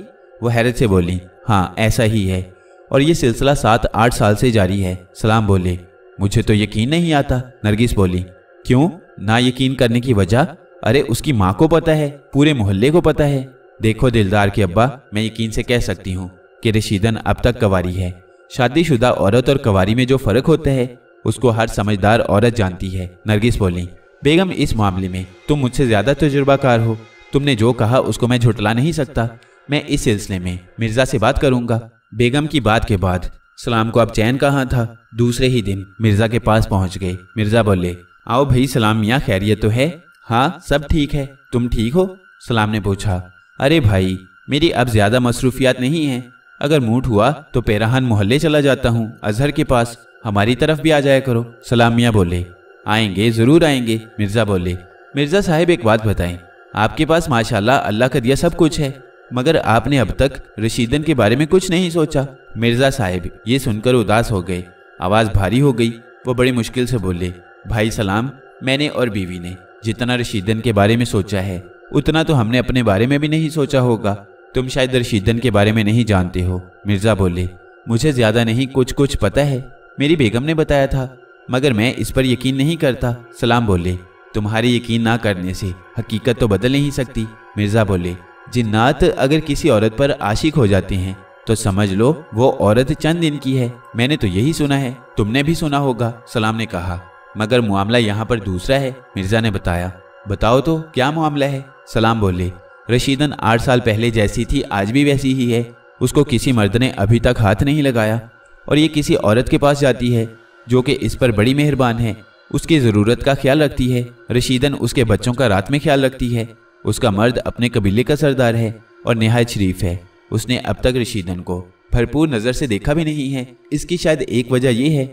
वो हैरत से बोली, हाँ ऐसा ही है और ये सिलसिला 7-8 साल से जारी है। सलाम बोले, मुझे तो यकीन नहीं आता। नरगिस बोली, क्यों ना यकीन करने की वजह? अरे उसकी माँ को पता है, पूरे मोहल्ले को पता है। देखो दिलदार के अब्बा, मैं यकीन से कह सकती हूँ कि रशीदन अब तक कवारी है। शादीशुदा औरत और कवारी में जो फ़र्क होता है उसको हर समझदार औरत जानती है। नरगिस बोली, बेगम इस मामले में तुम मुझसे ज़्यादा तजुर्बाकार हो। तुमने जो कहा उसको मैं झुटला नहीं सकता। मैं इस सिलसिले में मिर्ज़ा से बात करूँगा। बेगम की बात के बाद सलाम को अब चैन कहाँ था। दूसरे ही दिन मिर्ज़ा के पास पहुँच गए। मिर्ज़ा बोले, आओ भाई सलाम मियाँ, खैरियत तो है? हाँ सब ठीक है, तुम ठीक हो? सलाम ने पूछा। अरे भाई, मेरी अब ज़्यादा मसरूफियात नहीं हैं। अगर मूड हुआ तो पेराहन मोहल्ले चला जाता हूँ, अजहर के पास। हमारी तरफ भी आ जाया करो। सलाम मियाँ बोले, आएंगे, ज़रूर आएंगे। मिर्ज़ा बोले, मिर्ज़ा साहिब एक बात बताएं, आपके पास माशाल्लाह अल्लाह का दिया सब कुछ है, मगर आपने अब तक रशीदन के बारे में कुछ नहीं सोचा। मिर्ज़ा साहिब ये सुनकर उदास हो गए, आवाज़ भारी हो गई। वो बड़ी मुश्किल से बोले, भाई सलाम, मैंने और बीवी ने जितना रशीदन के बारे में सोचा है उतना तो हमने अपने बारे में भी नहीं सोचा होगा। तुम शायद रशीदन के बारे में नहीं जानते हो। मिर्ज़ा बोले, मुझे ज़्यादा नहीं, कुछ कुछ पता है। मेरी बेगम ने बताया था, मगर मैं इस पर यकीन नहीं करता। सलाम बोले, तुम्हारे यकीन ना करने से हकीकत तो बदल नहीं सकती। मिर्ज़ा बोले, जिन्नात अगर किसी औरत पर आशिक हो जाते हैं तो समझ लो वो औरत चंद दिन की है। मैंने तो यही सुना है, तुमने भी सुना होगा, सलाम ने कहा। मगर मामला यहाँ पर दूसरा है, मिर्जा ने बताया। बताओ तो क्या मामला है, सलाम बोले। रशीदन 8 साल पहले जैसी थी आज भी वैसी ही है। उसको किसी मर्द ने अभी तक हाथ नहीं लगाया और ये किसी औरत के पास जाती है जो कि इस पर बड़ी मेहरबान है, उसकी ज़रूरत का ख्याल रखती है। रशीदन उसके बच्चों का रात में ख्याल रखती है। उसका मर्द अपने कबीले का सरदार है और निहायत शरीफ है। उसने अब तक रशीदन को भरपूर नज़र से देखा भी नहीं है। इसकी शायद एक वजह यह है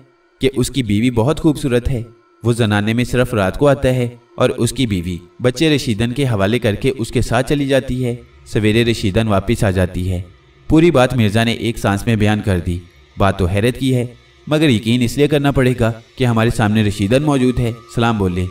कि उसकी बीवी बहुत खूबसूरत है। वो जनाने में सिर्फ रात को आता है और उसकी बीवी बच्चे रशीदन के हवाले करके उसके साथ चली जाती है। सवेरे रशीदन वापस आ जाती है। पूरी बात मिर्ज़ा ने एक सांस में बयान कर दी। बात तो हैरत की है, मगर यकीन इसलिए करना पड़ेगा कि हमारे सामने रशीदन मौजूद है, सलाम बोले।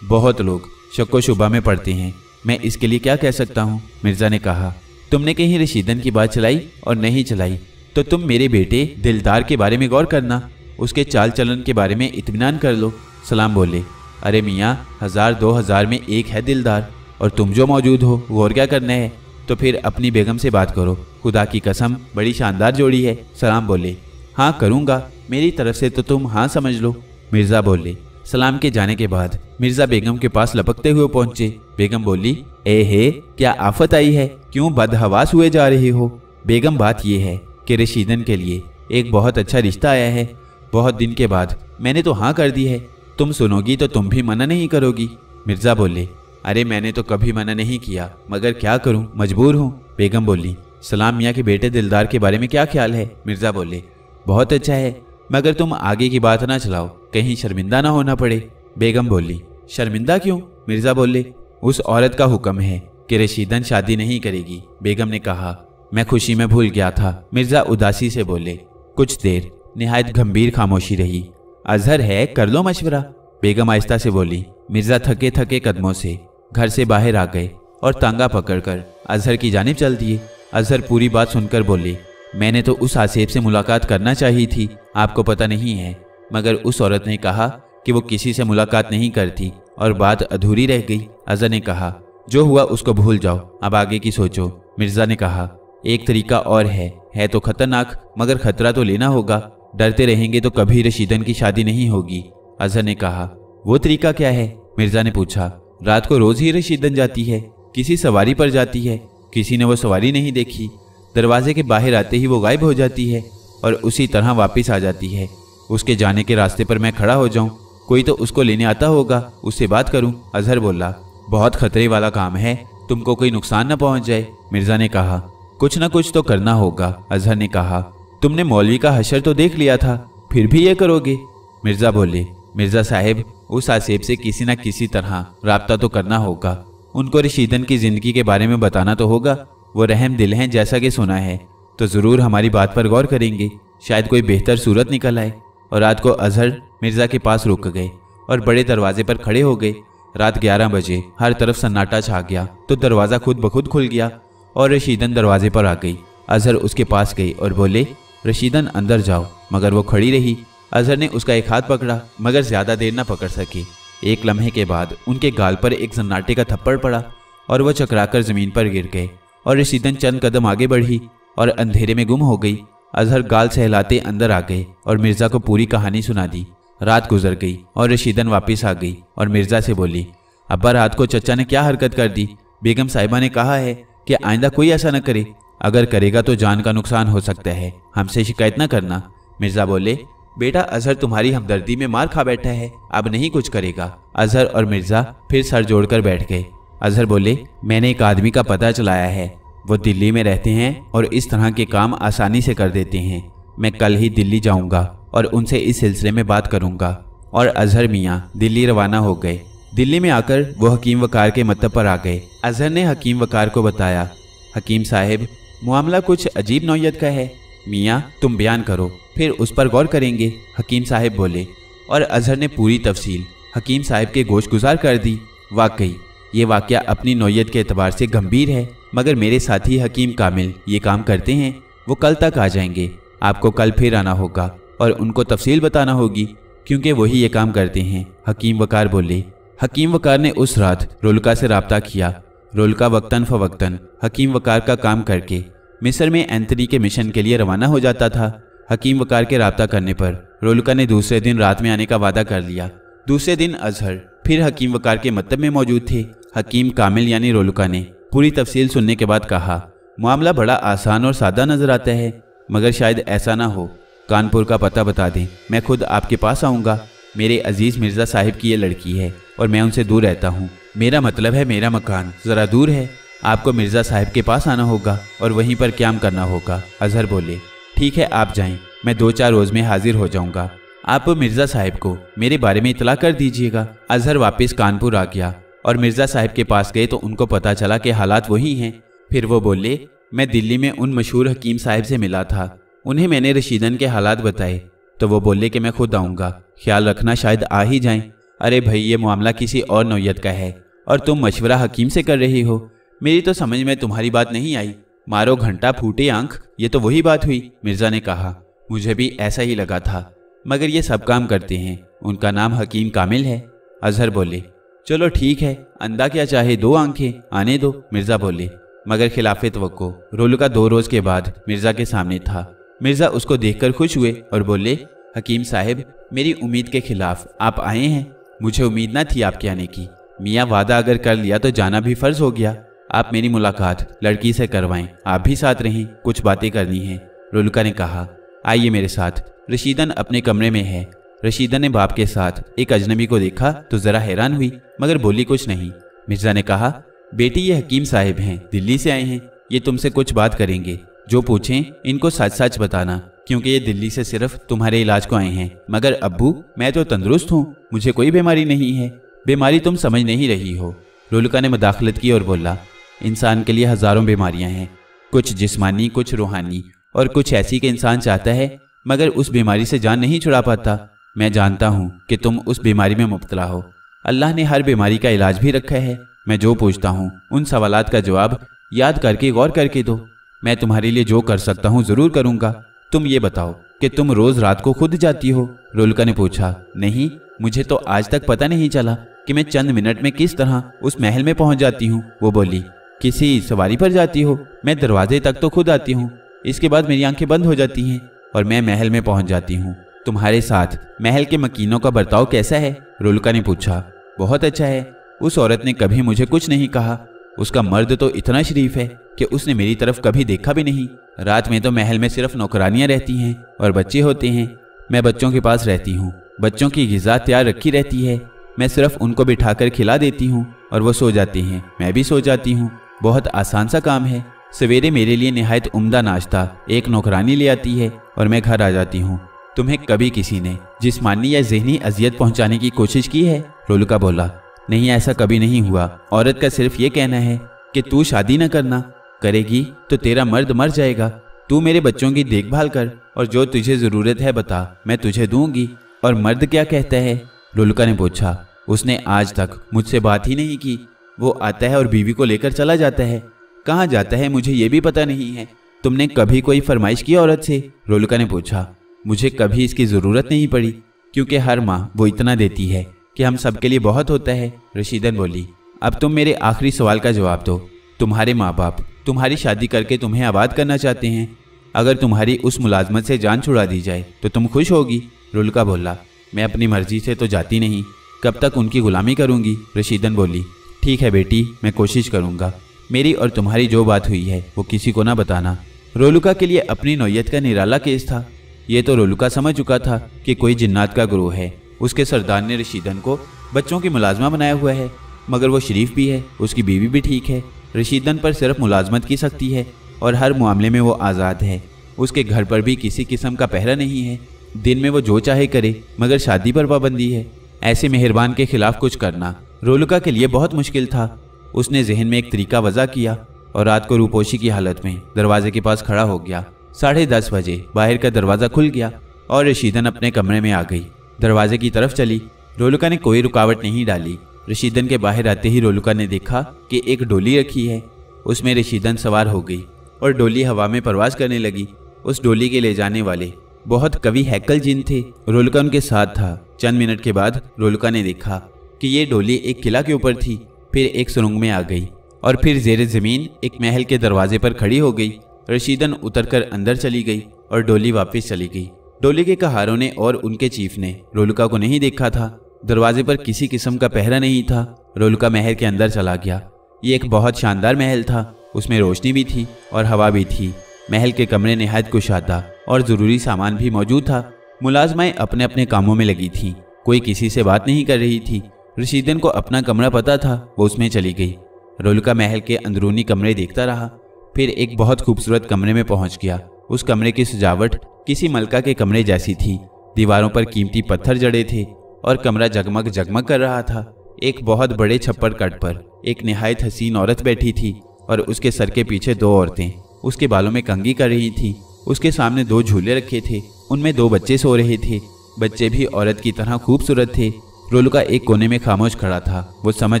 बहुत लोग शक व शुबा में पड़ते हैं, मैं इसके लिए क्या कह सकता हूँ, मिर्ज़ा ने कहा। तुमने कहीं रशीदन की बात चलाई और नहीं चलाई तो तुम मेरे बेटे दिलदार के बारे में गौर करना, उसके चाल चलन के बारे में इत्मीनान कर लो, सलाम बोले। अरे मियाँ, 1000-2000 में एक है दिलदार और तुम जो मौजूद हो वो और क्या करना है। तो फिर अपनी बेगम से बात करो, खुदा की कसम बड़ी शानदार जोड़ी है, सलाम बोले। हाँ करूँगा, मेरी तरफ से तो तुम हाँ समझ लो, मिर्ज़ा बोले। सलाम के जाने के बाद मिर्ज़ा बेगम के पास लपकते हुए पहुंचे। बेगम बोली, ए हे, क्या आफत आई है, क्यों बदहवास हुए जा रहे हो। बेगम, बात यह है कि रशीदन के लिए एक बहुत अच्छा रिश्ता आया है। बहुत दिन के बाद मैंने तो हाँ कर दी है। तुम सुनोगी तो तुम भी मना नहीं करोगी, मिर्ज़ा बोले। अरे मैंने तो कभी मना नहीं किया, मगर क्या करूं, मजबूर हूं, बेगम बोली। सलाम मियाँ के बेटे दिलदार के बारे में क्या ख्याल है, मिर्ज़ा बोले। बहुत अच्छा है, मगर तुम आगे की बात ना चलाओ, कहीं शर्मिंदा ना होना पड़े, बेगम बोली। शर्मिंदा क्यों, मिर्ज़ा बोले। उस औरत का हुक्म है कि रशीदन शादी नहीं करेगी, बेगम ने कहा। मैं खुशी में भूल गया था, मिर्ज़ा उदासी से बोले। कुछ देर निहायत गंभीर खामोशी रही। अजहर है, कर लो मशवरा, बेगम आहिस्ता से बोली। मिर्ज़ा थके थके कदमों से घर से बाहर आ गए और तांगा पकड़कर अजहर की जानिब चल दिए। अजहर पूरी बात सुनकर बोले, मैंने तो उस आसेब से मुलाकात करना चाहिए थी, आपको पता नहीं है, मगर उस औरत ने कहा कि वो किसी से मुलाकात नहीं करती और बात अधूरी रह गई। अजहर ने कहा, जो हुआ उसको भूल जाओ, अब आगे की सोचो। मिर्ज़ा ने कहा, एक तरीका और है तो खतरनाक, मगर खतरा तो लेना होगा, डरते रहेंगे तो कभी रशीदन की शादी नहीं होगी। अजहर ने कहा, वो तरीका क्या है, मिर्ज़ा ने पूछा। रात को रोज़ ही रशीदन जाती है, किसी सवारी पर जाती है, किसी ने वो सवारी नहीं देखी। दरवाजे के बाहर आते ही वो गायब हो जाती है और उसी तरह वापस आ जाती है। उसके जाने के रास्ते पर मैं खड़ा हो जाऊं, कोई तो उसको लेने आता होगा, उससे बात करूं, अजहर बोला। बहुत खतरे वाला काम है, तुमको कोई नुकसान न पहुंच जाए, मिर्ज़ा ने कहा। कुछ न कुछ तो करना होगा, अजहर ने कहा। तुमने मौलवी का हशर तो देख लिया था, फिर भी ये करोगे, मिर्ज़ा बोले। मिर्ज़ा साहिब, उस आसेब से किसी न किसी तरह राब्ता तो करना होगा, उनको रशीदन की ज़िंदगी के बारे में बताना तो होगा। वो रहम दिल हैं जैसा कि सुना है, तो ज़रूर हमारी बात पर गौर करेंगे, शायद कोई बेहतर सूरत निकल आए। और रात को अजहर मिर्ज़ा के पास रुक गए और बड़े दरवाजे पर खड़े हो गए। रात 11 बजे हर तरफ सन्नाटा छा गया तो दरवाज़ा खुद ब खुद खुल गया और रशीदन दरवाजे पर आ गई। अजहर उसके पास गई और बोले, रशीदन अंदर जाओ, मगर वो खड़ी रही। अजहर ने उसका एक हाथ पकड़ा, मगर ज़्यादा देर न पकड़ सके। एक लम्हे के बाद उनके गाल पर एक सन्नाटे का थप्पड़ पड़ा और वह चकराकर ज़मीन पर गिर गए और रशीदन चंद कदम आगे बढ़ी और अंधेरे में गुम हो गई। अजहर गाल सहलाते अंदर आ गए और मिर्ज़ा को पूरी कहानी सुना दी। रात गुजर गई और रशीदन वापस आ गई और मिर्ज़ा से बोली, अब्बा रात को चचा ने क्या हरकत कर दी। बेगम साहिबा ने कहा है कि आइंदा कोई ऐसा न करे, अगर करेगा तो जान का नुकसान हो सकता है, हमसे शिकायत न करना। मिर्ज़ा बोले, बेटा अजहर तुम्हारी हमदर्दी में मार खा बैठा है, अब नहीं कुछ करेगा। अजहर और मिर्ज़ा फिर सर जोड़कर बैठ गए। अजहर बोले, मैंने एक आदमी का पता चलाया है, वो दिल्ली में रहते हैं और इस तरह के काम आसानी से कर देते हैं। मैं कल ही दिल्ली जाऊंगा और उनसे इस सिलसिले में बात करूंगा। और अजहर मियाँ दिल्ली रवाना हो गए। दिल्ली में आकर वो हकीम वकार के मतब पर आ गए। अजहर ने हकीम वकार को बताया, हकीम साहिब, मामला कुछ अजीब नौयत का है। मियाँ तुम बयान करो, फिर उस पर गौर करेंगे, हकीम साहिब बोले। और अजहर ने पूरी तफसील हकीम साहिब के गोश गुजार कर दी। वाकई ये वाक़या अपनी नौयत के एतबार से गंभीर है, मगर मेरे साथी हकीम कामिल ये काम करते हैं, वो कल तक आ जाएंगे। आपको कल फिर आना होगा और उनको तफसील बताना होगी, क्योंकि वही ये काम करते हैं, हकीम वकार बोले। हकीम वकार ने उस रात रुलका से रब्ता किया रोलका वक्तन फवक्तन हकीम वकार का काम करके मिस्र में एंथनी के मिशन के लिए रवाना हो जाता था। हकीम वकार के राब्ता करने पर रोलका ने दूसरे दिन रात में आने का वादा कर लिया। दूसरे दिन अजहर फिर हकीम वकार के मकतब में मौजूद थे। हकीम कामिल यानी रोलका ने पूरी तफसील सुनने के बाद कहा, मामला बड़ा आसान और सादा नजर आता है, मगर शायद ऐसा ना हो। कानपुर का पता बता दें, मैं खुद आपके पास आऊँगा। मेरे अजीज़ मिर्ज़ा साहिब की ये लड़की है और मैं उनसे दूर रहता हूँ। मेरा मतलब है मेरा मकान ज़रा दूर है। आपको मिर्ज़ा साहिब के पास आना होगा और वहीं पर क्याम करना होगा। अजहर बोले, ठीक है आप जाएं, मैं 2-4 रोज़ में हाजिर हो जाऊँगा। आप मिर्ज़ा साहिब को मेरे बारे में इतला कर दीजिएगा। अजहर वापस कानपुर आ गया और मिर्ज़ा साहिब के पास गए तो उनको पता चला कि हालात वही हैं। फिर वो बोले, मैं दिल्ली में उन मशहूर हकीम साहिब से मिला था, उन्हें मैंने रशीदन के हालात बताए तो वो बोले कि मैं खुद आऊँगा, ख्याल रखना शायद आ ही जाएं। अरे भाई, ये मामला किसी और नौयत का है और तुम मशवरा हकीम से कर रही हो। मेरी तो समझ में तुम्हारी बात नहीं आई। मारो घंटा फूटे आंख, ये तो वही बात हुई। मिर्ज़ा ने कहा, मुझे भी ऐसा ही लगा था, मगर ये सब काम करते हैं, उनका नाम हकीम कामिल है। अजहर बोले, चलो ठीक है, अंधा क्या चाहे 2 आंखें, आने दो। मिर्ज़ा बोले, मगर खिलाफे तवक्को रोलका 2 रोज़ के बाद मिर्ज़ा के सामने था। मिर्ज़ा उसको देखकर खुश हुए और बोले, हकीम साहिब, मेरी उम्मीद के खिलाफ आप आए हैं। मुझे उम्मीद ना थी आपके आने की। मियाँ वादा अगर कर लिया तो जाना भी फ़र्ज़ हो गया। आप मेरी मुलाकात लड़की से करवाएं, आप भी साथ रहें, कुछ बातें करनी हैं। रोलका ने कहा, आइए मेरे साथ। रशीदन अपने कमरे में है। रशीदन ने बाप के साथ एक अजनबी को देखा तो ज़रा हैरान हुई, मगर बोली कुछ नहीं। मिर्ज़ा ने कहा, बेटी ये हकीम साहिब हैं, दिल्ली से आए हैं, ये तुमसे कुछ बात करेंगे। जो पूछें इनको सच सच बताना, क्योंकि ये दिल्ली से सिर्फ तुम्हारे इलाज को आए हैं। मगर अब्बू, मैं तो तंदुरुस्त हूँ, मुझे कोई बीमारी नहीं है। बीमारी तुम समझ नहीं रही हो। रोलका ने मदाखलत की और बोला, इंसान के लिए हज़ारों बीमारियां हैं, कुछ जिस्मानी, कुछ रूहानी और कुछ ऐसी कि इंसान चाहता है मगर उस बीमारी से जान नहीं छुड़ा पाता। मैं जानता हूँ कि तुम उस बीमारी में मुब्तला हो। अल्लाह ने हर बीमारी का इलाज भी रखा है। मैं जो पूछता हूँ उन सवालात का जवाब याद करके गौर करके दो। मैं तुम्हारे लिए जो कर सकता हूँ ज़रूर करूँगा। तुम ये बताओ कि तुम रोज़ रात को खुद जाती हो? रोलका ने पूछा। नहीं, मुझे तो आज तक पता नहीं चला कि मैं चंद मिनट में किस तरह उस महल में पहुँच जाती हूँ। वो बोली, किसी सवारी पर जाती हो? मैं दरवाजे तक तो खुद आती हूँ, इसके बाद मेरी आंखें बंद हो जाती हैं और मैं महल में पहुँच जाती हूँ। तुम्हारे साथ महल के मकीनों का बर्ताव कैसा है? रोलका ने पूछा। बहुत अच्छा है। उस औरत ने कभी मुझे कुछ नहीं कहा। उसका मर्द तो इतना शरीफ है कि उसने मेरी तरफ कभी देखा भी नहीं। रात में तो महल में सिर्फ नौकरानियां रहती हैं और बच्चे होते हैं। मैं बच्चों के पास रहती हूँ। बच्चों की ग़िज़ा तैयार रखी रहती है। मैं सिर्फ उनको बिठाकर खिला देती हूँ और वो सो जाते हैं, मैं भी सो जाती हूँ। बहुत आसान सा काम है। सवेरे मेरे लिए निहायत उम्दा नाश्ता एक नौकरानी ले आती है और मैं घर आ जाती हूँ। तुम्हें कभी किसी ने जिस्मानी या ज़हनी अजियत पहुँचाने की कोशिश की है? रोलका बोला। नहीं, ऐसा कभी नहीं हुआ। औरत का सिर्फ ये कहना है कि तू शादी न करना, करेगी तो तेरा मर्द मर जाएगा। तू मेरे बच्चों की देखभाल कर और जो तुझे ज़रूरत है बता, मैं तुझे दूंगी। और मर्द क्या कहता है? रोलका ने पूछा। उसने आज तक मुझसे बात ही नहीं की। वो आता है और बीवी को लेकर चला जाता है। कहाँ जाता है मुझे ये भी पता नहीं है। तुमने कभी कोई फरमाइश की औरत से? रोलका ने पूछा। मुझे कभी इसकी ज़रूरत नहीं पड़ी, क्योंकि हर माह वो इतना देती है कि हम सबके लिए बहुत होता है। रशीदन बोली। अब तुम मेरे आखिरी सवाल का जवाब दो। तुम्हारे माँ बाप तुम्हारी शादी करके तुम्हें आबाद करना चाहते हैं। अगर तुम्हारी उस मुलाजमत से जान छुड़ा दी जाए तो तुम खुश होगी? रोलका बोला। मैं अपनी मर्जी से तो जाती नहीं, कब तक उनकी गुलामी करूँगी? रशीदन बोली। ठीक है बेटी, मैं कोशिश करूँगा। मेरी और तुम्हारी जो बात हुई है वो किसी को ना बताना। रोलका के लिए अपनी नौयत का निराला केस था। ये तो रोलका समझ चुका था कि कोई जिन्नात का गुरूह है। उसके सरदार ने रशीदन को बच्चों की मुलाजमा बनाया हुआ है, मगर वो शरीफ भी है, उसकी बीवी भी ठीक है। रशीदन पर सिर्फ मुलाजमत की सख्ती है और हर मामले में वो आज़ाद है। उसके घर पर भी किसी किस्म का पहरा नहीं है। दिन में वो जो चाहे करे, मगर शादी पर पाबंदी है। ऐसे मेहरबान के खिलाफ कुछ करना रोलका के लिए बहुत मुश्किल था। उसने जहन में एक तरीका वज़ा किया और रात को रूपोशी की हालत में दरवाजे के पास खड़ा हो गया। 10:30 बजे बाहर का दरवाज़ा खुल गया और रशीदन अपने कमरे में आ गई। दरवाजे की तरफ चली। रोलका ने कोई रुकावट नहीं डाली। रशीदन के बाहर आते ही रोलका ने देखा कि एक डोली रखी है। उसमें रशीदन सवार हो गई और डोली हवा में परवाज करने लगी। उस डोली के ले जाने वाले बहुत कवि हैकल जिन थे। रोलका उनके साथ था। चंद मिनट के बाद रोलका ने देखा कि ये डोली एक किला के ऊपर थी, फिर एक सुरंग में आ गई। और फिर जेरे ज़मीन एक महल के दरवाजे पर खड़ी हो गई। रशीदन उतरकर अंदर चली गई और डोली वापस चली गई। डोली के कहारों ने और उनके चीफ ने रोलुका को नहीं देखा था। दरवाजे पर किसी किस्म का पहरा नहीं था। रोलुका महल के अंदर चला गया। ये एक बहुत शानदार महल था। उसमें रोशनी भी थी और हवा भी थी। महल के कमरे निहायत कुशादा और ज़रूरी सामान भी मौजूद था। मुलाजमाएं अपने अपने कामों में लगी थीं। कोई किसी से बात नहीं कर रही थी। रशीदन को अपना कमरा पता था, वो उसमें चली गई। रोलुका महल के अंदरूनी कमरे देखता रहा, फिर एक बहुत खूबसूरत कमरे में पहुंच गया। उस कमरे की सजावट किसी मलका के कमरे जैसी थी। दीवारों पर कीमती पत्थर जड़े थे और कमरा जगमग जगमग कर रहा था। एक बहुत बड़े छप्पर कट पर एक निहायत हसीन औरत बैठी थी और उसके सर के पीछे 2 औरतें उसके बालों में कंघी कर रही थीं। उसके सामने 2 झूले रखे थे, उनमें 2 बच्चे सो रहे थे। बच्चे भी औरत की तरह खूबसूरत थे। रोलुका एक कोने में खामोश खड़ा था। वो समझ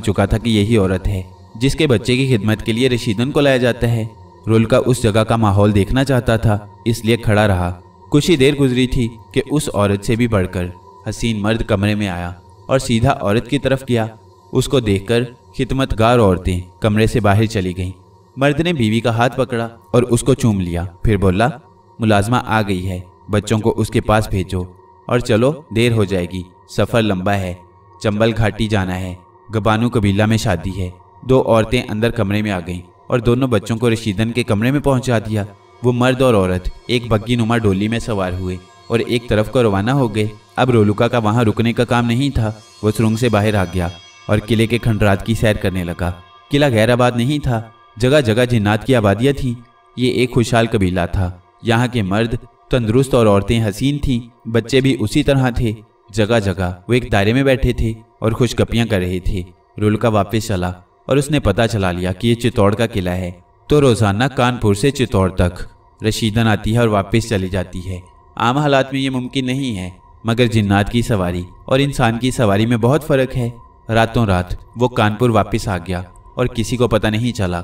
चुका था कि यही औरत है जिसके बच्चे की खिदमत के लिए रशीदन को लाया जाता है। रोलुका उस जगह का माहौल देखना चाहता था, इसलिए खड़ा रहा। कुछ ही देर गुजरी थी कि उस औरत से भी बढ़कर हसीन मर्द कमरे में आया और सीधा औरत की तरफ गया। उसको देखकर खिदमतगार औरतें कमरे से बाहर चली गईं। मर्द ने बीवी का हाथ पकड़ा और उसको चूम लिया, फिर बोला, मुलाजमा आ गई है, बच्चों को उसके पास भेजो और चलो, देर हो जाएगी, सफ़र लंबा है, चंबल घाटी जाना है, गबानू कबीला में शादी है। 2 औरतें अंदर कमरे में आ गईं और दोनों बच्चों को रशीदन के कमरे में पहुंचा दिया। वो मर्द और औरत एक बग्गी नुमा डोली में सवार हुए और एक तरफ को रवाना हो गए। अब रोलुका का वहां रुकने का काम नहीं था। वो सुरंग से बाहर आ गया और किले के खंडरात की सैर करने लगा। किला गैराबाद नहीं था, जगह जगह जिन्नात की आबादियाँ थीं। ये एक खुशहाल कबीला था। यहाँ के मर्द तंदुरुस्त और औरतें हसीन थीं। बच्चे भी उसी तरह थे। जगह जगह वो एक दायरे में बैठे थे और खुशगपियाँ कर रहे थे। रोलुका वापस चला और उसने पता चला लिया कि ये चित्तौड़ का किला है। तो रोज़ाना कानपुर से चित्तौड़ तक रशीदन आती है और वापस चली जाती है। आम हालात में ये मुमकिन नहीं है, मगर जिन्नात की सवारी और इंसान की सवारी में बहुत फ़र्क है। रातों रात वो कानपुर वापस आ गया और किसी को पता नहीं चला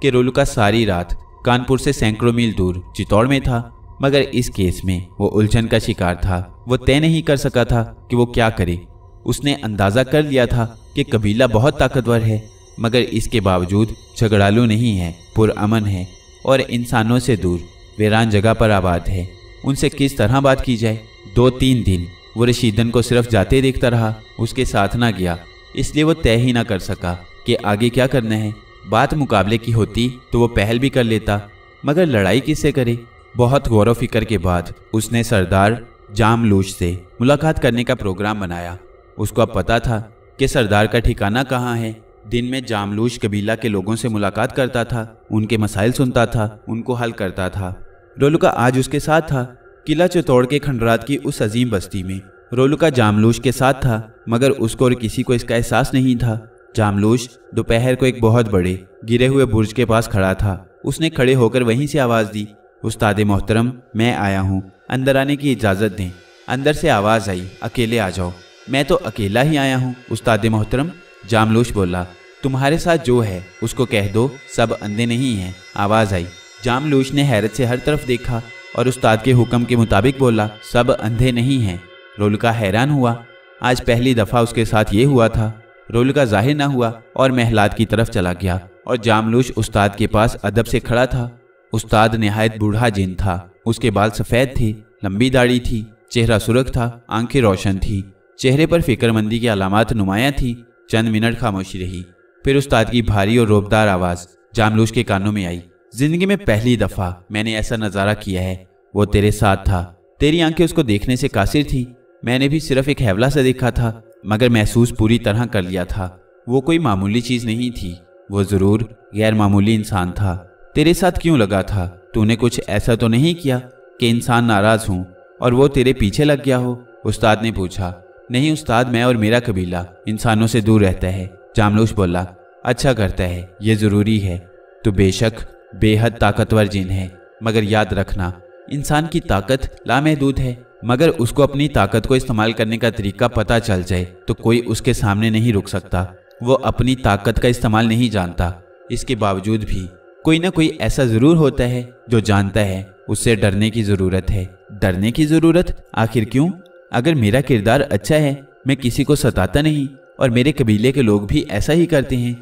कि रोलुका सारी रात कानपुर से सैकड़ों मील दूर चित्तौड़ में था। मगर इस केस में वो उलझन का शिकार था। वो तय नहीं कर सका था कि वो क्या करे। उसने अंदाज़ा कर लिया था कि कबीला बहुत ताकतवर है, मगर इसके बावजूद झगड़ालू नहीं है, पुरअमन है और इंसानों से दूर वीरान जगह पर आबाद है। उनसे किस तरह बात की जाए। 2-3 दिन वो रशीदन को सिर्फ जाते देखता रहा, उसके साथ ना गया। इसलिए वो तय ही ना कर सका कि आगे क्या करना है। बात मुकाबले की होती तो वो पहल भी कर लेता, मगर लड़ाई किससे करे। बहुत गौर व फिक्र के बाद उसने सरदार जामलूश से मुलाकात करने का प्रोग्राम बनाया। उसको अब पता था कि सरदार का ठिकाना कहाँ है। दिन में जामलूश कबीला के लोगों से मुलाकात करता था, उनके मसाइल सुनता था, उनको हल करता था। रोलुका आज उसके साथ था, किला चित्तौड़ के खंडरात की उस अजीम बस्ती में। रोलुका जामलूश के साथ था, मगर उसको और किसी को इसका एहसास नहीं था। जामलूश दोपहर को एक बहुत बड़े गिरे हुए बुर्ज के पास खड़ा था। उसने खड़े होकर वहीं से आवाज़ दी, उस्ताद मोहतरम, मैं आया हूँ, अंदर आने की इजाज़त दें। अंदर से आवाज़ आई, अकेले आ जाओ। मैं तो अकेला ही आया हूँ उस्ताद मोहतरम। जामलूश बोला, तुम्हारे साथ जो है उसको कह दो सब अंधे नहीं हैं। आवाज़ आई। जामलूश ने हैरत से हर तरफ देखा और उस्ताद के हुक्म के मुताबिक बोला, सब अंधे नहीं हैं। रोलुका हैरान हुआ। आज पहली दफ़ा उसके साथ ये हुआ था। रोलुका जाहिर ना हुआ और महलात की तरफ चला गया और जामलूश उस्ताद के पास अदब से खड़ा था। उस्ताद निहायत बूढ़ा जिन था। उसके बाल सफ़ेद थे, लंबी दाढ़ी थी, चेहरा सुर्ख था, आंखें रोशन थी, चेहरे पर फिक्रमंदी की अलामात नुमायां थी। चंद मिनट खामोशी रही, फिर उस्ताद की भारी और रोबदार आवाज़ जामलूश के कानों में आई, जिंदगी में पहली दफ़ा मैंने ऐसा नज़ारा किया है। वो तेरे साथ था। तेरी आंखें उसको देखने से कासिर थी। मैंने भी सिर्फ एक हैवला से देखा था, मगर महसूस पूरी तरह कर लिया था। वो कोई मामूली चीज़ नहीं थी, वो ज़रूर गैर मामूली इंसान था। तेरे साथ क्यों लगा था? तूने कुछ ऐसा तो नहीं किया कि इंसान नाराज़ हूँ और वो तेरे पीछे लग गया हो? उस्ताद ने पूछा। नहीं उस्ताद, मैं और मेरा कबीला इंसानों से दूर रहता है। जामलूश बोला। अच्छा करता है, ये ज़रूरी है। तो बेशक बेहद ताकतवर जिन है, मगर याद रखना, इंसान की ताकत लामहदूद है, मगर उसको अपनी ताकत को इस्तेमाल करने का तरीका पता चल जाए तो कोई उसके सामने नहीं रुक सकता। वो अपनी ताकत का इस्तेमाल नहीं जानता। इसके बावजूद भी कोई ना कोई ऐसा ज़रूर होता है जो जानता है उससे डरने की ज़रूरत है। डरने की ज़रूरत? आखिर क्यों? अगर मेरा किरदार अच्छा है, मैं किसी को सताता नहीं और मेरे कबीले के लोग भी ऐसा ही करते हैं,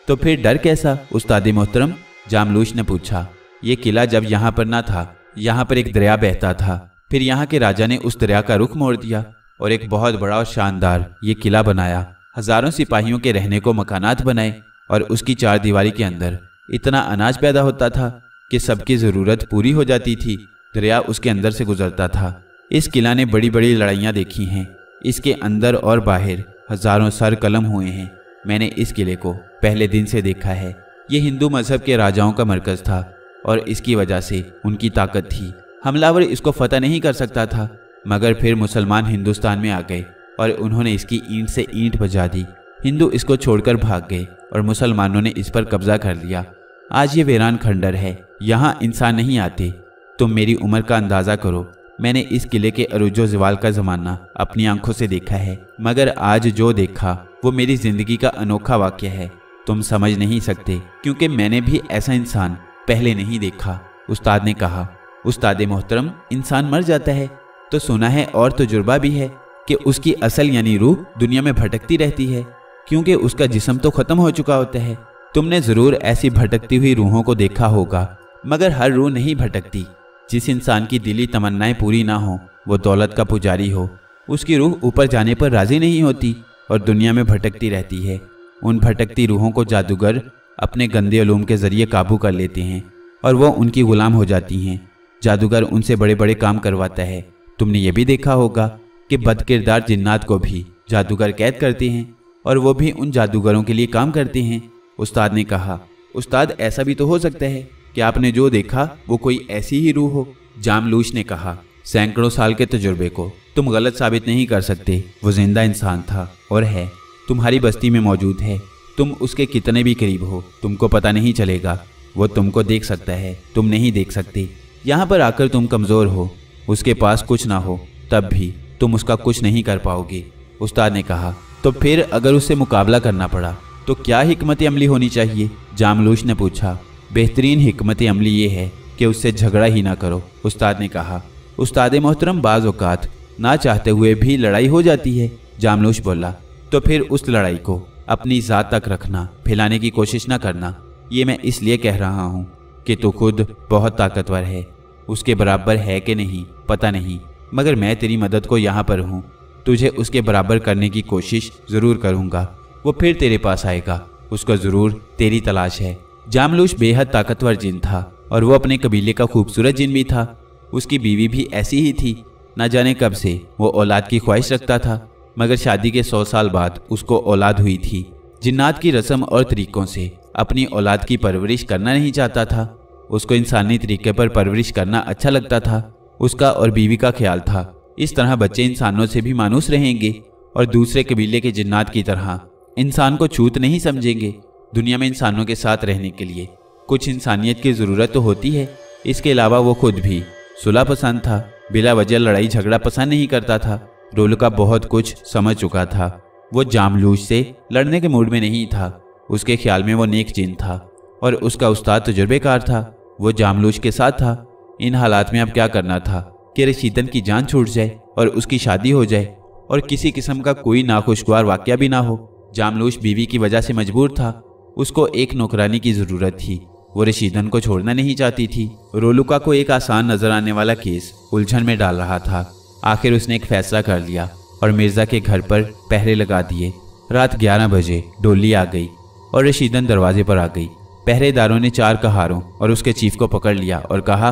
तो फिर डर कैसा उस्ताद मोहतरम? जामलूश ने पूछा। ये किला जब यहाँ पर ना था, यहाँ पर एक दरिया बहता था। फिर यहाँ के राजा ने उस दरिया का रुख मोड़ दिया और एक बहुत बड़ा और शानदार ये किला बनाया। हजारों सिपाहियों के रहने को मकानात बनाए और उसकी चार दीवारी के अंदर इतना अनाज पैदा होता था कि सबकी ज़रूरत पूरी हो जाती थी। दरिया उसके अंदर से गुजरता था। इस किला ने बड़ी बड़ी लड़ाइयाँ देखी हैं। इसके अंदर और बाहर हजारों सर कलम हुए हैं। मैंने इस किले को पहले दिन से देखा है। ये हिंदू मजहब के राजाओं का मरकज़ था और इसकी वजह से उनकी ताकत थी। हमलावर इसको फतह नहीं कर सकता था, मगर फिर मुसलमान हिंदुस्तान में आ गए और उन्होंने इसकी ईंट से ईंट बजा दी। हिंदू इसको छोड़कर भाग गए और मुसलमानों ने इस पर कब्जा कर लिया। आज ये वीरान खंडर है, यहाँ इंसान नहीं आते। तुम मेरी उम्र का अंदाज़ा करो। मैंने इस किले के अरूजो ज़वाल का ज़माना अपनी आंखों से देखा है, मगर आज जो देखा वो मेरी ज़िंदगी का अनोखा वाक़या है। तुम समझ नहीं सकते, क्योंकि मैंने भी ऐसा इंसान पहले नहीं देखा। उस्ताद ने कहा। उस्ताद मोहतरम, इंसान मर जाता है तो सुना है और तजुर्बा भी है कि उसकी असल यानी रूह दुनिया में भटकती रहती है, क्योंकि उसका जिस्म तो ख़त्म हो चुका होता है। तुमने ज़रूर ऐसी भटकती हुई रूहों को देखा होगा, मगर हर रूह नहीं भटकती। जिस इंसान की दिली तमन्नाएं पूरी ना हो, वो दौलत का पुजारी हो, उसकी रूह ऊपर जाने पर राज़ी नहीं होती और दुनिया में भटकती रहती है। उन भटकती रूहों को जादूगर अपने गंदे उलूम के ज़रिए काबू कर लेते हैं और वो उनकी ग़ुलाम हो जाती हैं। जादूगर उनसे बड़े बड़े काम करवाता है। तुमने ये भी देखा होगा कि बदकिरदार जिन्नात को भी जादूगर कैद करते हैं और वो भी उन जादूगरों के लिए काम करते हैं। उस्ताद ने कहा। उस्ताद, ऐसा भी तो हो सकता है कि आपने जो देखा वो कोई ऐसी ही रूह हो। जामलूश ने कहा। सैकड़ों साल के तजुर्बे को तुम गलत साबित नहीं कर सकते। वो जिंदा इंसान था और है, तुम्हारी बस्ती में मौजूद है। तुम उसके कितने भी करीब हो, तुमको पता नहीं चलेगा। वो तुमको देख सकता है, तुम नहीं देख सकते। यहाँ पर आकर तुम कमज़ोर हो, उसके पास कुछ ना हो, तब भी तुम उसका कुछ नहीं कर पाओगे। उस्ताद ने कहा। तो फिर अगर उससे मुकाबला करना पड़ा तो क्या हिकमत अमली होनी चाहिए? जामलूश ने पूछा। बेहतरीन हिकमत अमली ये है कि उससे झगड़ा ही ना करो, उस्ताद ने कहा। उस्ताद मोहतरम, बाज़ औक़ात ना चाहते हुए भी लड़ाई हो जाती है। जामलूश बोला। तो फिर उस लड़ाई को अपनी ज़ात तक रखना, फैलाने की कोशिश ना करना। ये मैं इसलिए कह रहा हूँ कि तू खुद बहुत ताकतवर है। उसके बराबर है कि नहीं पता नहीं, मगर मैं तेरी मदद को यहाँ पर हूँ। तुझे उसके बराबर करने की कोशिश ज़रूर करूँगा। वो फिर तेरे पास आएगा, उसको ज़रूर तेरी तलाश है। जामलूश बेहद ताकतवर जिन था और वो अपने कबीले का खूबसूरत जिन भी था। उसकी बीवी भी ऐसी ही थी। न जाने कब से वो औलाद की ख्वाहिश रखता था, मगर शादी के 100 साल बाद उसको औलाद हुई थी। जिन्नात की रस्म और तरीक़ों से अपनी औलाद की परवरिश करना नहीं चाहता था। उसको इंसानी तरीके पर परवरिश करना अच्छा लगता था। उसका और बीवी का ख्याल था इस तरह बच्चे इंसानों से भी मानूस रहेंगे और दूसरे कबीले के जिन्नात की तरह इंसान को छूत नहीं समझेंगे। दुनिया में इंसानों के साथ रहने के लिए कुछ इंसानियत की ज़रूरत तो होती है। इसके अलावा वो खुद भी सुलह पसंद था, बिला वजह लड़ाई झगड़ा पसंद नहीं करता था। रोलुका बहुत कुछ समझ चुका था। वो जामलूश से लड़ने के मूड में नहीं था। उसके ख्याल में वो नेक जिन था और उसका उस्ताद तजुर्बेकार था। वो जामलूश के साथ था। इन हालात में अब क्या करना था कि रशीदन की जान छूट जाए और उसकी शादी हो जाए और किसी किस्म का कोई नाखुशगवार वाक़या भी ना हो। जामलूश बीवी की वजह से मजबूर था। उसको एक नौकरानी की ज़रूरत थी। वो रशीदन को छोड़ना नहीं चाहती थी। रोलुका को एक आसान नजर आने वाला केस उलझन में डाल रहा था। आखिर उसने एक फैसला कर लिया और मिर्ज़ा के घर पर पहरे लगा दिए। रात 11 बजे डोली आ गई और रशीदन दरवाजे पर आ गई। पहरेदारों ने 4 कहारों और उसके चीफ को पकड़ लिया और कहा,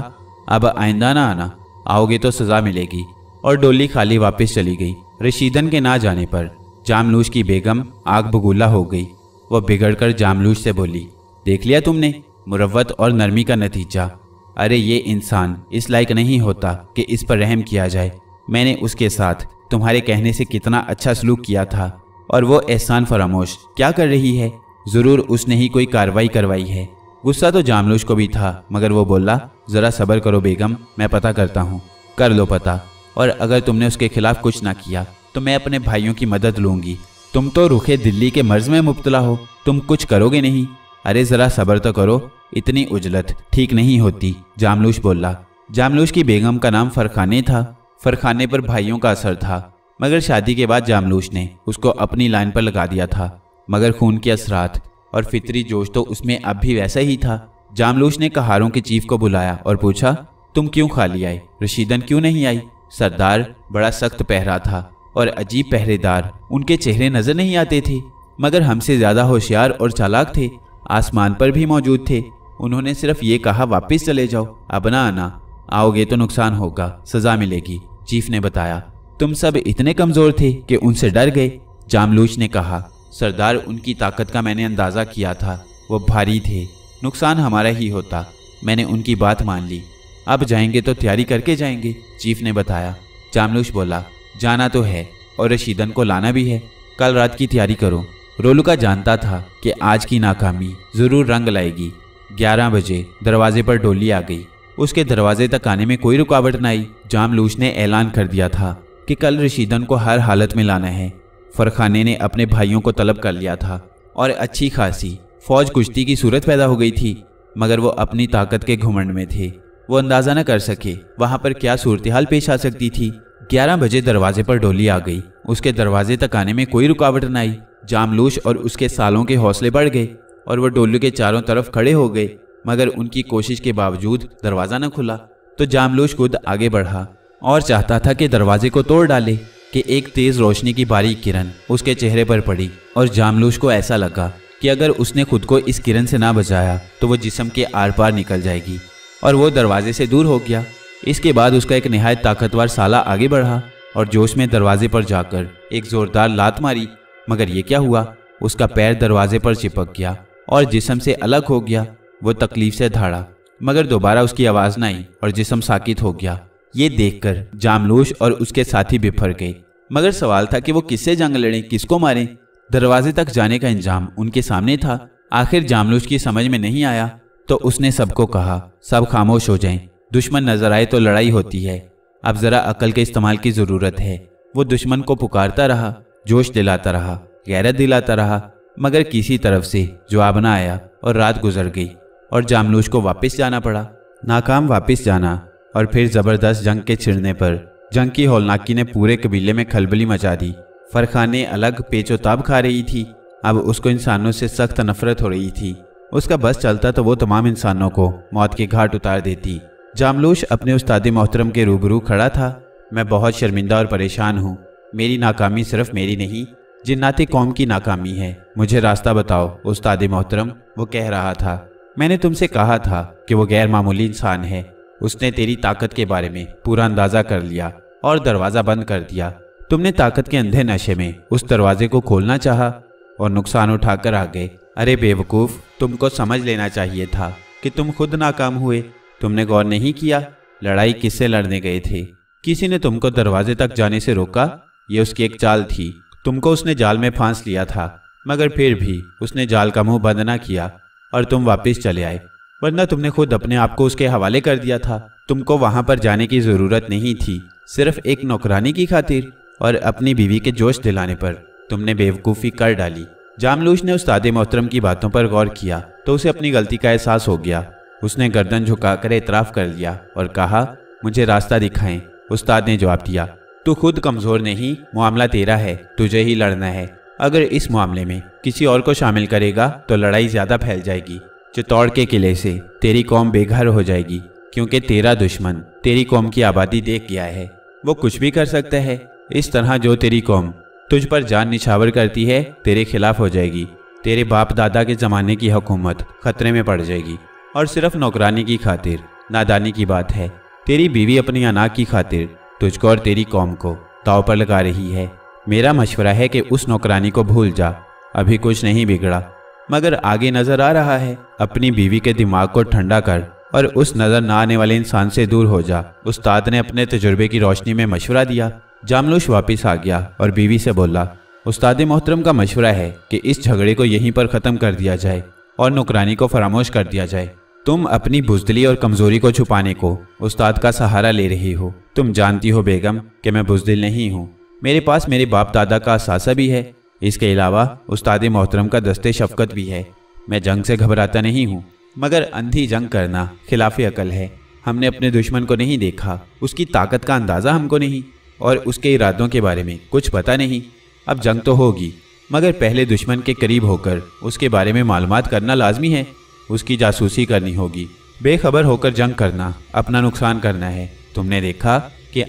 अब आइंदा ना आना, आओगे तो सज़ा मिलेगी। और डोली खाली वापस चली गई। रशीदन के ना जाने पर जामलूश की बेगम आग बगूला हो गई। वह बिगड़कर जामलूश से बोली, देख लिया तुमने मुरव्वत और नरमी का नतीजा। अरे ये इंसान इस लायक नहीं होता कि इस पर रहम किया जाए। मैंने उसके साथ तुम्हारे कहने से कितना अच्छा सलूक किया था और वो एहसान फरामोश क्या कर रही है? ज़रूर उसने ही कोई कार्रवाई करवाई है। गुस्सा तो जामलूश को भी था, मगर वो बोला, ज़रा सब्र करो बेगम, मैं पता करता हूँ। कर लो पता, और अगर तुमने उसके खिलाफ कुछ ना किया तो मैं अपने भाइयों की मदद लूँगी। तुम तो रुखे दिल्ली के मर्ज में मुब्तला हो, तुम कुछ करोगे नहीं। अरे ज़रा सब्र तो करो, इतनी उजलत ठीक नहीं होती। जामलूश बोला। जामलूश की बेगम का नाम फरखाने था। फरखाने पर भाइयों का असर था, मगर शादी के बाद जामलूश ने उसको अपनी लाइन पर लगा दिया था। मगर खून के असरात और फितरी जोश तो उसमें अब भी वैसा ही था। जामलूश ने कहारों के चीफ को बुलाया और पूछा, तुम क्यों खाली आए? रशीदन क्यों नहीं आई? सरदार बड़ा सख्त पहरा था और अजीब पहरेदार उनके चेहरे नजर नहीं आते थे, मगर हमसे ज्यादा होशियार और चालाक थे। आसमान पर भी मौजूद थे। उन्होंने सिर्फ ये कहा, वापस चले जाओ, अब ना आना। आओगे तो नुकसान होगा, सजा मिलेगी। चीफ ने बताया, तुम सब इतने कमजोर थे कि उनसे डर गए। जामलूश ने कहा, सरदार उनकी ताकत का मैंने अंदाजा किया था, वो भारी थे, नुकसान हमारा ही होता। मैंने उनकी बात मान ली। अब जाएंगे तो तैयारी करके जाएंगे, चीफ ने बताया। जामलूश बोला, जाना तो है और रशीदन को लाना भी है, कल रात की तैयारी करो। रोलुका जानता था कि आज की नाकामी जरूर रंग लाएगी। 11 बजे दरवाजे पर डोली आ गई। उसके दरवाजे तक आने में कोई रुकावट न आई। जामलूश ने ऐलान कर दिया था कि कल रशीदन को हर हालत में लाना है। फरखाने ने अपने भाइयों को तलब कर लिया था और अच्छी खासी फौज कुश्ती की सूरत पैदा हो गई थी, मगर वो अपनी ताकत के घुमंड में थे। वो अंदाजा न कर सके वहां पर क्या सूरत हाल पेश आ सकती थी। 11 बजे दरवाजे पर डोली आ गई। उसके दरवाजे तक आने में कोई रुकावट न आई। जामलूश और उसके सालों के हौसले बढ़ गए और वो डोली के चारों तरफ खड़े हो गए, मगर उनकी कोशिश के बावजूद दरवाजा न खुला। तो जामलूश खुद आगे बढ़ा और चाहता था कि दरवाजे को तोड़ डाले कि एक तेज रोशनी की बारीक किरण उसके चेहरे पर पड़ी और जामलूश को ऐसा लगा कि अगर उसने खुद को इस किरण से ना बचाया तो वो जिस्म के आर पार निकल जाएगी, और वो दरवाजे से दूर हो गया। इसके बाद उसका एक निहायत ताकतवर साला आगे बढ़ा और जोश में दरवाजे पर जाकर एक जोरदार लात मारी, मगर ये क्या हुआ, उसका पैर दरवाजे पर चिपक गया और जिस्म से अलग हो गया। वो तकलीफ से धाड़ा, मगर दोबारा उसकी आवाज न आई और जिस्म साकित हो गया। ये देखकर जामलूश और उसके साथी बिफर गए, मगर सवाल था कि वो किससे जंग लड़ें, किसको मारें। दरवाजे तक जाने का इंजाम उनके सामने था। आखिर जामलूश की समझ में नहीं आया तो उसने सबको कहा, सब खामोश हो जाएं, दुश्मन नजर आए तो लड़ाई होती है, अब जरा अकल के इस्तेमाल की जरूरत है। वो दुश्मन को पुकारता रहा, जोश दिलाता रहा, गैरत दिलाता रहा, मगर किसी तरफ से जवाब न आया और रात गुजर गई और जामलूश को वापस जाना पड़ा। नाकाम वापस जाना और फिर जबरदस्त जंग के छिड़ने पर जंग की हौलनाकी ने पूरे कबीले में खलबली मचा दी। फरखाने अलग पेचोताब खा रही थी। अब उसको इंसानों से सख्त नफरत हो रही थी। उसका बस चलता तो वो तमाम इंसानों को मौत के घाट उतार देती। जामलूश अपने उस्ताद मोहतरम के रूबरू खड़ा था। मैं बहुत शर्मिंदा और परेशान हूँ। मेरी नाकामी सिर्फ मेरी नहीं, जिन्नाती कौम की नाकामी है। मुझे रास्ता बताओ उस्ताद मोहतरम, वो कह रहा था। मैंने तुमसे कहा था कि वो गैर मामूली इंसान है। उसने तेरी ताकत के बारे में पूरा अंदाजा कर लिया और दरवाज़ा बंद कर दिया। तुमने ताकत के अंधे नशे में उस दरवाजे को खोलना चाहा और नुकसान उठाकर आ गए। अरे बेवकूफ़, तुमको समझ लेना चाहिए था कि तुम खुद नाकाम हुए। तुमने गौर नहीं किया लड़ाई किससे लड़ने गए थे? किसी ने तुमको दरवाजे तक जाने से रोका। ये उसकी एक चाल थी। तुमको उसने जाल में फांस लिया था, मगर फिर भी उसने जाल का मुंह बंद ना किया और तुम वापस चले आए, वरना तुमने खुद अपने आप को उसके हवाले कर दिया था। तुमको वहां पर जाने की ज़रूरत नहीं थी। सिर्फ एक नौकरानी की खातिर और अपनी बीवी के जोश दिलाने पर तुमने बेवकूफ़ी कर डाली। जामलूश ने उस्ताद मोहतरम की बातों पर गौर किया तो उसे अपनी गलती का एहसास हो गया। उसने गर्दन झुकाकर एतराफ़ कर लिया और कहा, मुझे रास्ता दिखाएं। उस्ताद ने जवाब दिया, तू खुद कमज़ोर नहीं, मामला तेरा है, तुझे ही लड़ना है। अगर इस मामले में किसी और को शामिल करेगा तो लड़ाई ज़्यादा फैल जाएगी। चित्तौड़ के किले से तेरी कौम बेघर हो जाएगी, क्योंकि तेरा दुश्मन तेरी कौम की आबादी देख गया है। वो कुछ भी कर सकता है। इस तरह जो तेरी कौम तुझ पर जान निछावर करती है, तेरे खिलाफ हो जाएगी। तेरे बाप दादा के ज़माने की हुकूमत खतरे में पड़ जाएगी और सिर्फ नौकरानी की खातिर। नादानी की बात है, तेरी बीवी अपनी अनाक की खातिर तुझको और तेरी कौम को दांव पर लगा रही है। मेरा मशवरा है कि उस नौकरानी को भूल जा। अभी कुछ नहीं बिगड़ा, मगर आगे नजर आ रहा है। अपनी बीवी के दिमाग को ठंडा कर और उस नजर ना आने वाले इंसान से दूर हो जा। उस्ताद ने अपने तजुर्बे की रोशनी में मशवरा दिया। जामलूश वापस आ गया और बीवी से बोला, उस्ताद मोहतरम का मशवरा है कि इस झगड़े को यहीं पर ख़त्म कर दिया जाए और नौकरानी को फरामोश कर दिया जाए। तुम अपनी बुज़दिली और कमज़ोरी को छुपाने को उस्ताद का सहारा ले रही हो। तुम जानती हो बेगम कि मैं बुज़दिल नहीं हूँ। मेरे पास मेरे बाप दादा का असासा भी है। इसके अलावा उस्ताद मोहतरम का दस्ते शफ़क़त भी है। मैं जंग से घबराता नहीं हूँ, मगर अंधी जंग करना खिलाफ अकल है। हमने अपने दुश्मन को नहीं देखा, उसकी ताकत का अंदाज़ा हमको नहीं और उसके इरादों के बारे में कुछ पता नहीं। अब जंग तो होगी, मगर पहले दुश्मन के करीब होकर उसके बारे में मालूमात करना लाजमी है। उसकी जासूसी करनी होगी। बेखबर होकर जंग करना अपना नुकसान करना है। तुमने देखा कि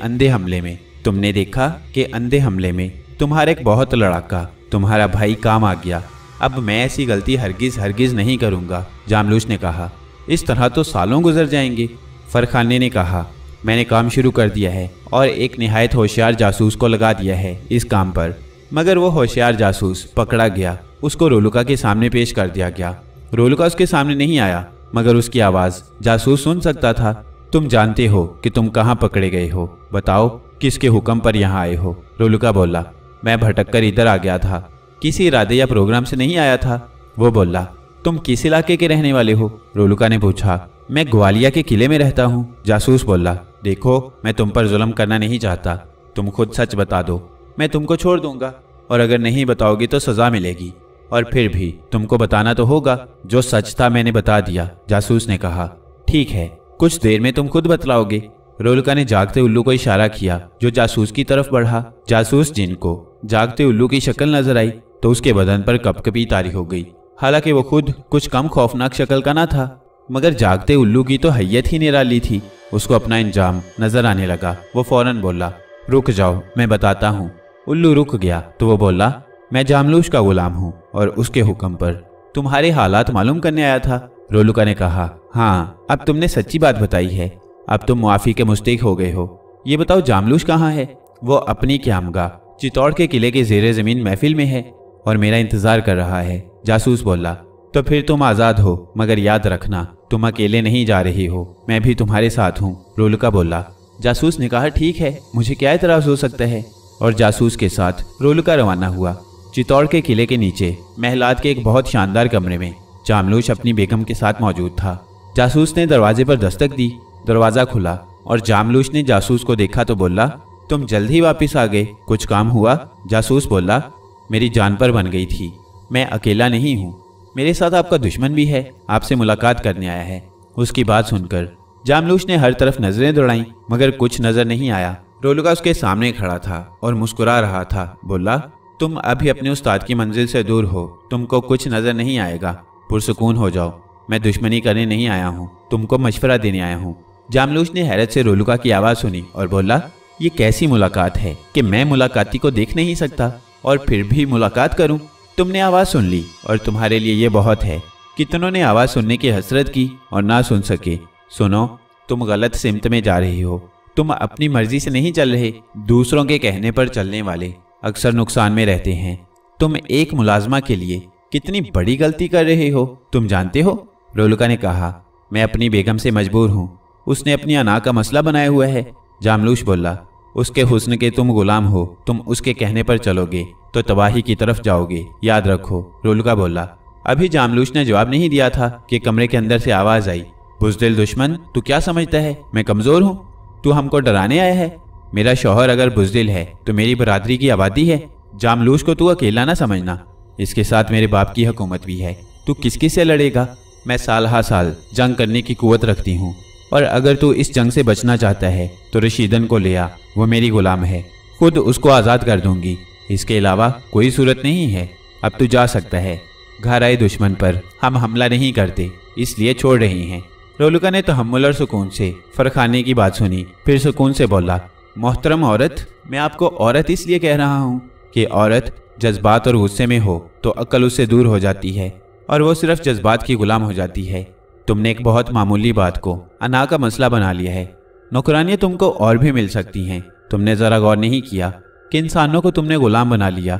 अंधे हमले में तुम्हारा एक बहुत लड़ाका तुम्हारा भाई काम आ गया। अब मैं ऐसी गलती हरगिज नहीं करूँगा, जामलूश ने कहा। इस तरह तो सालों गुजर जाएंगे। फरखाने ने कहा, मैंने काम शुरू कर दिया है और एक निहायत होशियार जासूस को लगा दिया है इस काम पर। मगर वो होशियार जासूस पकड़ा गया। उसको रोलुका के सामने पेश कर दिया गया। रोलुका उसके सामने नहीं आया, मगर उसकी आवाज़ जासूस सुन सकता था। तुम जानते हो कि तुम कहाँ पकड़े गए हो? बताओ, किसके हुक्म पर यहाँ आए हो? रोलुका बोला, मैं भटक कर इधर आ गया था, किसी इरादे या प्रोग्राम से नहीं आया था। वो बोला, तुम किस इलाके के रहने वाले हो? रोलुका ने पूछा। मैं ग्वालिया के किले में रहता हूँ। जासूस बोला, देखो, मैं तुम पर जुल्म करना नहीं चाहता। तुम खुद सच बता दो, मैं तुमको छोड़ दूंगा, और अगर नहीं बताओगी तो सजा मिलेगी। और फिर भी तुमको बताना तो होगा। जो सच था मैंने बता दिया, जासूस ने कहा। ठीक है, कुछ देर में तुम खुद बतलाओगे। रोलुका ने जागते उल्लू को इशारा किया, जो जासूस की तरफ बढ़ा। जासूस जिनको जागते उल्लू की शक्ल नजर आई तो उसके बदन पर कपकपी तारी हो गई। हालांकि वो खुद कुछ कम खौफनाक शक्ल का ना था, मगर जागते उल्लू की तो हैयत ही निराली थी। उसको अपना इंजाम नजर आने लगा। वो फौरन बोला, रुक जाओ, मैं बताता हूँ। उल्लू रुक गया तो वो बोला, मैं जामलूश का गुलाम हूँ और उसके हुक्म पर तुम्हारे हालात मालूम करने आया था। रोलुका ने कहा, हाँ, अब तुमने सच्ची बात बताई है। अब तुम मुआफी के मुस्तहिक हो गए हो। ये बताओ, जामलूश कहाँ है? वो अपनी क्यामगाह चित्तौड़ के किले के ज़ेरे ज़मीन महफिल में है और मेरा इंतजार कर रहा है। जासूस बोला, तो फिर तुम आज़ाद हो, मगर याद रखना तुम अकेले नहीं जा रही हो, मैं भी तुम्हारे साथ हूँ। रोलुका बोला। जासूस ने कहा, ठीक है, मुझे क्या एतराज़ हो सकता है। और जासूस के साथ रोलुका रवाना हुआ। चित्तौड़ के किले के नीचे महलात के एक बहुत शानदार कमरे में जामलूश अपनी बेगम के साथ मौजूद था। जासूस ने दरवाजे पर दस्तक दी। दरवाज़ा खुला और जामलूश ने जासूस को देखा तो बोला, तुम जल्द ही वापस आ गए, कुछ काम हुआ? जासूस बोला, मेरी जान पर बन गई थी। मैं अकेला नहीं हूँ, मेरे साथ आपका दुश्मन भी है, आपसे मुलाकात करने आया है। उसकी बात सुनकर जामलूश ने हर तरफ नजरें दौड़ाईं, मगर कुछ नजर नहीं आया। रोलुका उसके सामने खड़ा था और मुस्कुरा रहा था। बोला, तुम अभी अपने उस्ताद की मंजिल से दूर हो, तुमको कुछ नजर नहीं आएगा। पुरसुकून हो जाओ, मैं दुश्मनी करने नहीं आया हूँ, तुमको मशवरा देने आया हूँ। जामलूश ने हैरत से रोलुका की आवाज़ सुनी और बोला, ये कैसी मुलाकात है कि मैं मुलाकाती को देख नहीं सकता और फिर भी मुलाकात करूं? तुमने आवाज़ सुन ली और तुम्हारे लिए ये बहुत है। कितनों ने आवाज़ सुनने की हसरत की और ना सुन सके। सुनो, तुम गलत सिमत में जा रही हो। तुम अपनी मर्जी से नहीं चल रहे। दूसरों के कहने पर चलने वाले अक्सर नुकसान में रहते हैं। तुम एक मुलाजमा के लिए कितनी बड़ी गलती कर रहे हो, तुम जानते हो? रोलुका ने कहा, मैं अपनी बेगम से मजबूर हूँ, उसने अपनी अना का मसला बनाया हुआ है। जामलूश बोला, उसके हुस्न के तुम गुलाम हो, तुम उसके कहने पर चलोगे तो तबाही की तरफ जाओगे, याद रखो। रोलुका बोला। अभी जामलूश ने जवाब नहीं दिया था कि कमरे के अंदर से आवाज़ आई, बुज़दिल दुश्मन, तू क्या समझता है मैं कमज़ोर हूँ? तू हमको डराने आया है? मेरा शौहर अगर बुज़दिल है तो मेरी बरादरी की आबादी है। जामलूश को तू अकेला ना समझना, इसके साथ मेरे बाप की हुकूमत भी है। तू किस किस से लड़ेगा? मैं साल हा साल जंग करने की कुव्वत रखती हूँ, और अगर तू इस जंग से बचना चाहता है तो रशीदन को ले आ, वो मेरी गुलाम है, खुद उसको आज़ाद कर दूंगी। इसके अलावा कोई सूरत नहीं है। अब तू जा सकता है। घर आए दुश्मन पर हम हमला नहीं करते, इसलिए छोड़ रही हैं। रोलुका ने तहम्मुल और सुकून से फरखाने की बात सुनी, फिर सुकून से बोला, मोहतरम औरत, मैं आपको औरत इसलिए कह रहा हूँ कि औरत जज्बात और गुस्से में हो तो अक्ल उससे दूर हो जाती है और वो सिर्फ जज्बात की गुलाम हो जाती है। तुमने एक बहुत मामूली बात को अना का मसला बना लिया है। नौकरानियाँ तुमको और भी मिल सकती हैं। तुमने ज़रा गौर नहीं किया कि इंसानों को तुमने गुलाम बना लिया।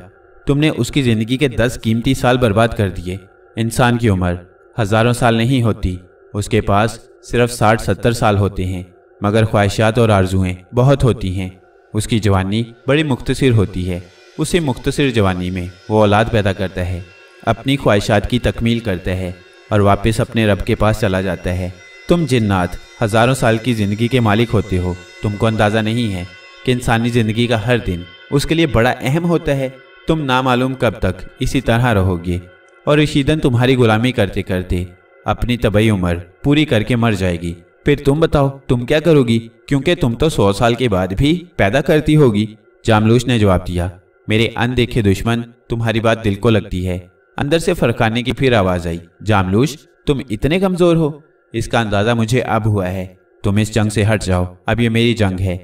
तुमने उसकी ज़िंदगी के 10 कीमती साल बर्बाद कर दिए। इंसान की उम्र हज़ारों साल नहीं होती, उसके पास सिर्फ 60-70 साल होते हैं, मगर ख्वाहिशात और आरजुएं बहुत होती हैं। उसकी जवानी बड़ी मुख्तसर होती है। उसी मुख्तसर जवानी में वो औलाद पैदा करता है, अपनी ख्वाहिशात की तकमील करता है और वापस अपने रब के पास चला जाता है। तुम जिन्नात हज़ारों साल की ज़िंदगी के मालिक होते हो। तुमको अंदाज़ा नहीं है कि इंसानी ज़िंदगी का हर दिन उसके लिए बड़ा अहम होता है। तुम नामालूम कब तक इसी तरह रहोगे और रशीदन तुम्हारी गुलामी करते करते अपनी तबई उम्र पूरी करके मर जाएगी। फिर तुम बताओ तुम क्या करोगी, क्योंकि तुम तो 100 साल के बाद भी पैदा करती होगी। जामलूश ने जवाब दिया, मेरे अनदेखे दुश्मन, तुम्हारी बात दिल को लगती है। अंदर से फरखाने की फिर आवाज आई, जामलूश तुम इतने कमजोर हो? इसका अंदाजा मुझे अब हुआ है। तुम इस जंग से हट जाओ, अब ये मेरी जंग है।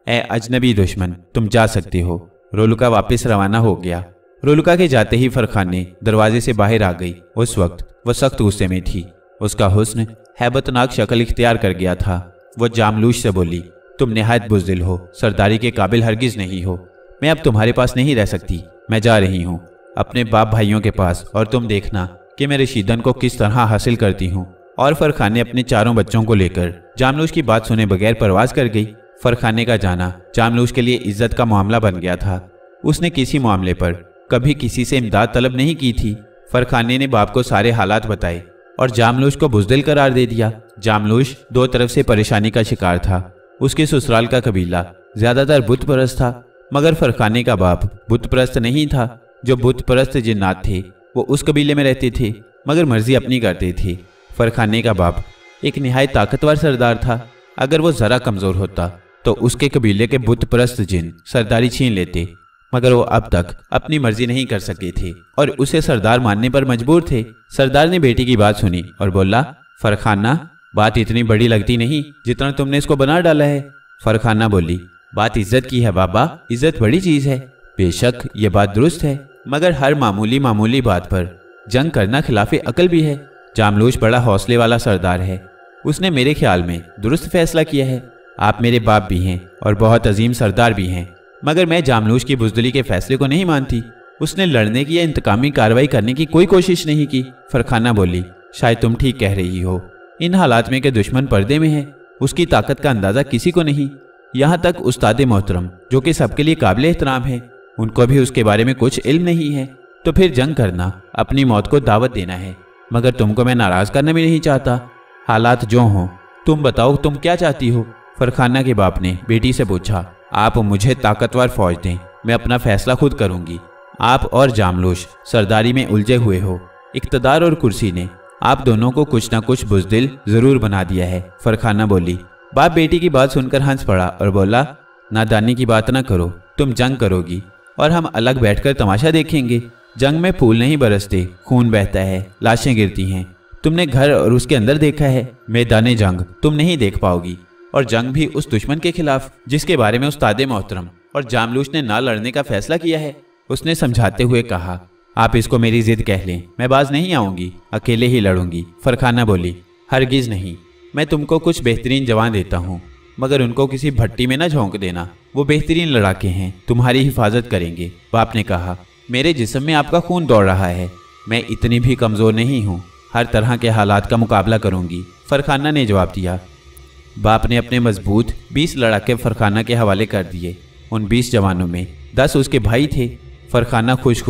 ए अजनबी दुश्मन, तुम जा सकते हो। रोलुका वापस रवाना हो गया। रोलुका के जाते ही फरखाने दरवाजे से बाहर आ गई। उस वक्त वह सख्त गुस्से में थी। उसका हुस्न हैबतनाक शक्ल इख्तियार कर गया था। वो जामलूश से बोली, तुम निहायत बुज़दिल हो, सरदारी के काबिल हरगिज नहीं हो। मैं अब तुम्हारे पास नहीं रह सकती। मैं जा रही हूँ अपने बाप भाइयों के पास, और तुम देखना कि मैं रशीदन को किस तरह हासिल करती हूँ। और फरखाने अपने चारों बच्चों को लेकर जामलूश की बात सुने बगैर परवाज कर गई। फरखाने का जाना जामलूश के लिए इज्जत का मामला बन गया था। उसने किसी मामले पर कभी किसी से इमदाद तलब नहीं की थी। फरखाने ने बाप को सारे हालात बताए और जामलूश को बुज़दिल करार दे दिया। जामलूश दो तरफ से परेशानी का शिकार था। उसके ससुराल का कबीला ज्यादातर बुत परस्त था, मगर फरखाने का बाप बुत परस्त नहीं था। जो बुत परस्त जिन्नात थे वो उस कबीले में रहते थे, मगर मर्जी अपनी करते थे। फरखाने का बाप एक निहायत ताकतवर सरदार था। अगर वो जरा कमजोर होता तो उसके कबीले के बुत परस्त जिन सरदारी छीन लेते, मगर वो अब तक अपनी मर्जी नहीं कर सके थे और उसे सरदार मानने पर मजबूर थे। सरदार ने बेटी की बात सुनी और बोला, फरखाना बात इतनी बड़ी लगती नहीं जितना तुमने इसको बना डाला है। फरखाना बोली, बात इज्जत की है बाबा, इज्जत बड़ी चीज है। बेशक ये बात दुरुस्त है, मगर हर मामूली बात पर जंग करना खिलाफे अकल भी है। जामलूश बड़ा हौसले वाला सरदार है। उसने मेरे ख्याल में दुरुस्त फैसला किया है। आप मेरे बाप भी हैं और बहुत अजीम सरदार भी हैं, मगर मैं जामलूश की बुज़दिली के फैसले को नहीं मानती। उसने लड़ने की या इंतकामी कार्रवाई करने की कोई कोशिश नहीं की। फरखाना बोली, शायद तुम ठीक कह रही हो। इन हालात में के दुश्मन पर्दे में है, उसकी ताकत का अंदाजा किसी को नहीं। यहाँ तक उस्ताद मोहतरम जो कि सबके लिए काबिल एहतराम है, उनको भी उसके बारे में कुछ इल्म नहीं है। तो फिर जंग करना अपनी मौत को दावत देना है। मगर तुमको मैं नाराज करना भी नहीं चाहता। हालात जो हों, तुम बताओ तुम क्या चाहती हो? फरखाना के बाप ने बेटी से पूछा, आप मुझे ताकतवर फौज दें, मैं अपना फैसला खुद करूंगी। आप और जामलूश सरदारी में उलझे हुए हो। इक्तदार और कुर्सी ने आप दोनों को कुछ ना कुछ बुज़दिल जरूर बना दिया है। फरखाना बोली। बाप बेटी की बात सुनकर हंस पड़ा और बोला, नादानी की बात ना करो। तुम जंग करोगी और हम अलग बैठकर तमाशा देखेंगे। जंग में फूल नहीं बरसते, खून बहता है, लाशें गिरती हैं। तुमने घर और उसके अंदर देखा है, मैदाने जंग तुम नहीं देख पाओगी। और जंग भी उस दुश्मन के खिलाफ जिसके बारे में उस्ताद मोहतरम और जामलूश ने ना लड़ने का फैसला किया है। उसने समझाते हुए कहा, आप इसको मेरी जिद कह लें, मैं बाज नहीं आऊंगी, अकेले ही लड़ूंगी। फरखाना बोली, हरगिज नहीं, मैं तुमको कुछ बेहतरीन जवान देता हूँ, मगर उनको किसी भट्टी में न झोंक देना। वो बेहतरीन लड़ाके हैं, तुम्हारी हिफाजत करेंगे। बाप ने कहा, मेरे जिस्म में आपका खून दौड़ रहा है, मैं इतनी भी कमज़ोर नहीं हूँ, हर तरह के हालात का मुकाबला करूँगी। फरखाना ने जवाब दिया। बाप ने अपने मजबूत 20 लड़ाके फरखाना के हवाले कर दिए। उन 20 जवानों में 10 उसके भाई थे। फरखाना खुश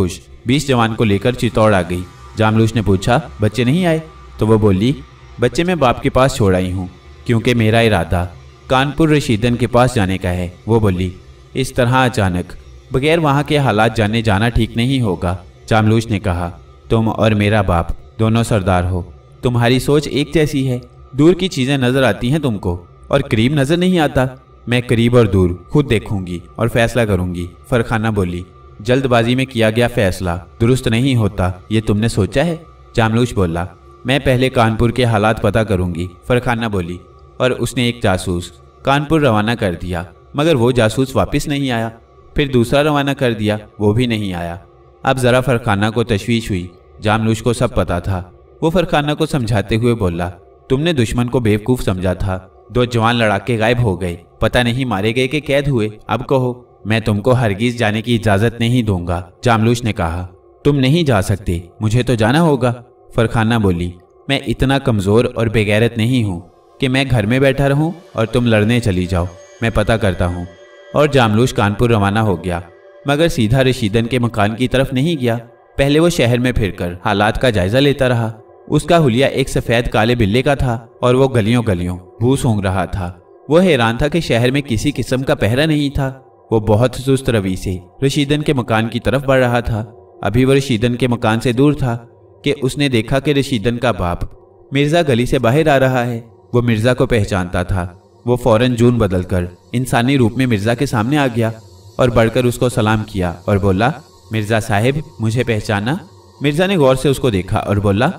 20 जवान को लेकर चित्तौड़ आ गई। जामलूश ने पूछा, बच्चे नहीं आए? तो वो बोली, बच्चे मैं बाप के पास छोड़ आई हूँ, क्योंकि मेरा इरादा कानपुर रशीदन के पास जाने का है। वो बोली, इस तरह अचानक बगैर वहाँ के हालात जाने जाना ठीक नहीं होगा। जामलूश ने कहा, तुम और मेरा बाप दोनों सरदार हो, तुम्हारी सोच एक जैसी है। दूर की चीज़ें नज़र आती हैं तुमको और करीब नज़र नहीं आता। मैं करीब और दूर खुद देखूंगी और फैसला करूंगी। फरखाना बोली, जल्दबाजी में किया गया फैसला दुरुस्त नहीं होता, ये तुमने सोचा है? जामलूश बोला, मैं पहले कानपुर के हालात पता करूंगी। फरखाना बोली, और उसने एक जासूस कानपुर रवाना कर दिया, मगर वो जासूस वापस नहीं आया। फिर दूसरा रवाना कर दिया, वो भी नहीं आया। अब ज़रा फरखाना को तशवीश हुई। जामलूश को सब पता था। वो फरखाना को समझाते हुए बोला, तुमने दुश्मन को बेवकूफ़ समझा था। 2 जवान लड़ाके गायब हो गए, पता नहीं मारे गए कि कैद हुए। अब कहो, मैं तुमको हरगिज जाने की इजाज़त नहीं दूंगा। जामलूश ने कहा, तुम नहीं जा सकते, मुझे तो जाना होगा। फरखाना बोली, मैं इतना कमज़ोर और बेगैरत नहीं हूँ कि मैं घर में बैठा रहूँ और तुम लड़ने चली जाओ। मैं पता करता हूँ। और जामलूश कानपुर रवाना हो गया, मगर सीधा रशीदन के मकान की तरफ नहीं गया। पहले वो शहर में फिरकर हालात का जायजा लेता रहा। उसका हुलिया एक सफ़ेद काले बिल्ले का था और वो गलियों गलियों भू सूंघ रहा था। वो हैरान था कि शहर में किसी किस्म का पहरा नहीं था। वो बहुत सुस्त रवि से रशीदन के मकान की तरफ बढ़ रहा था। अभी वो रशीदन के मकान से दूर था कि उसने देखा कि रशीदन का बाप मिर्ज़ा गली से बाहर आ रहा है। वो मिर्ज़ा को पहचानता था। वो फौरन जून बदलकर इंसानी रूप में मिर्ज़ा के सामने आ गया। और बढ़कर उसको सलाम किया और बोला, मिर्ज़ा साहिब, मुझे पहचाना? मिर्ज़ा ने गौर से उसको देखा और बोला,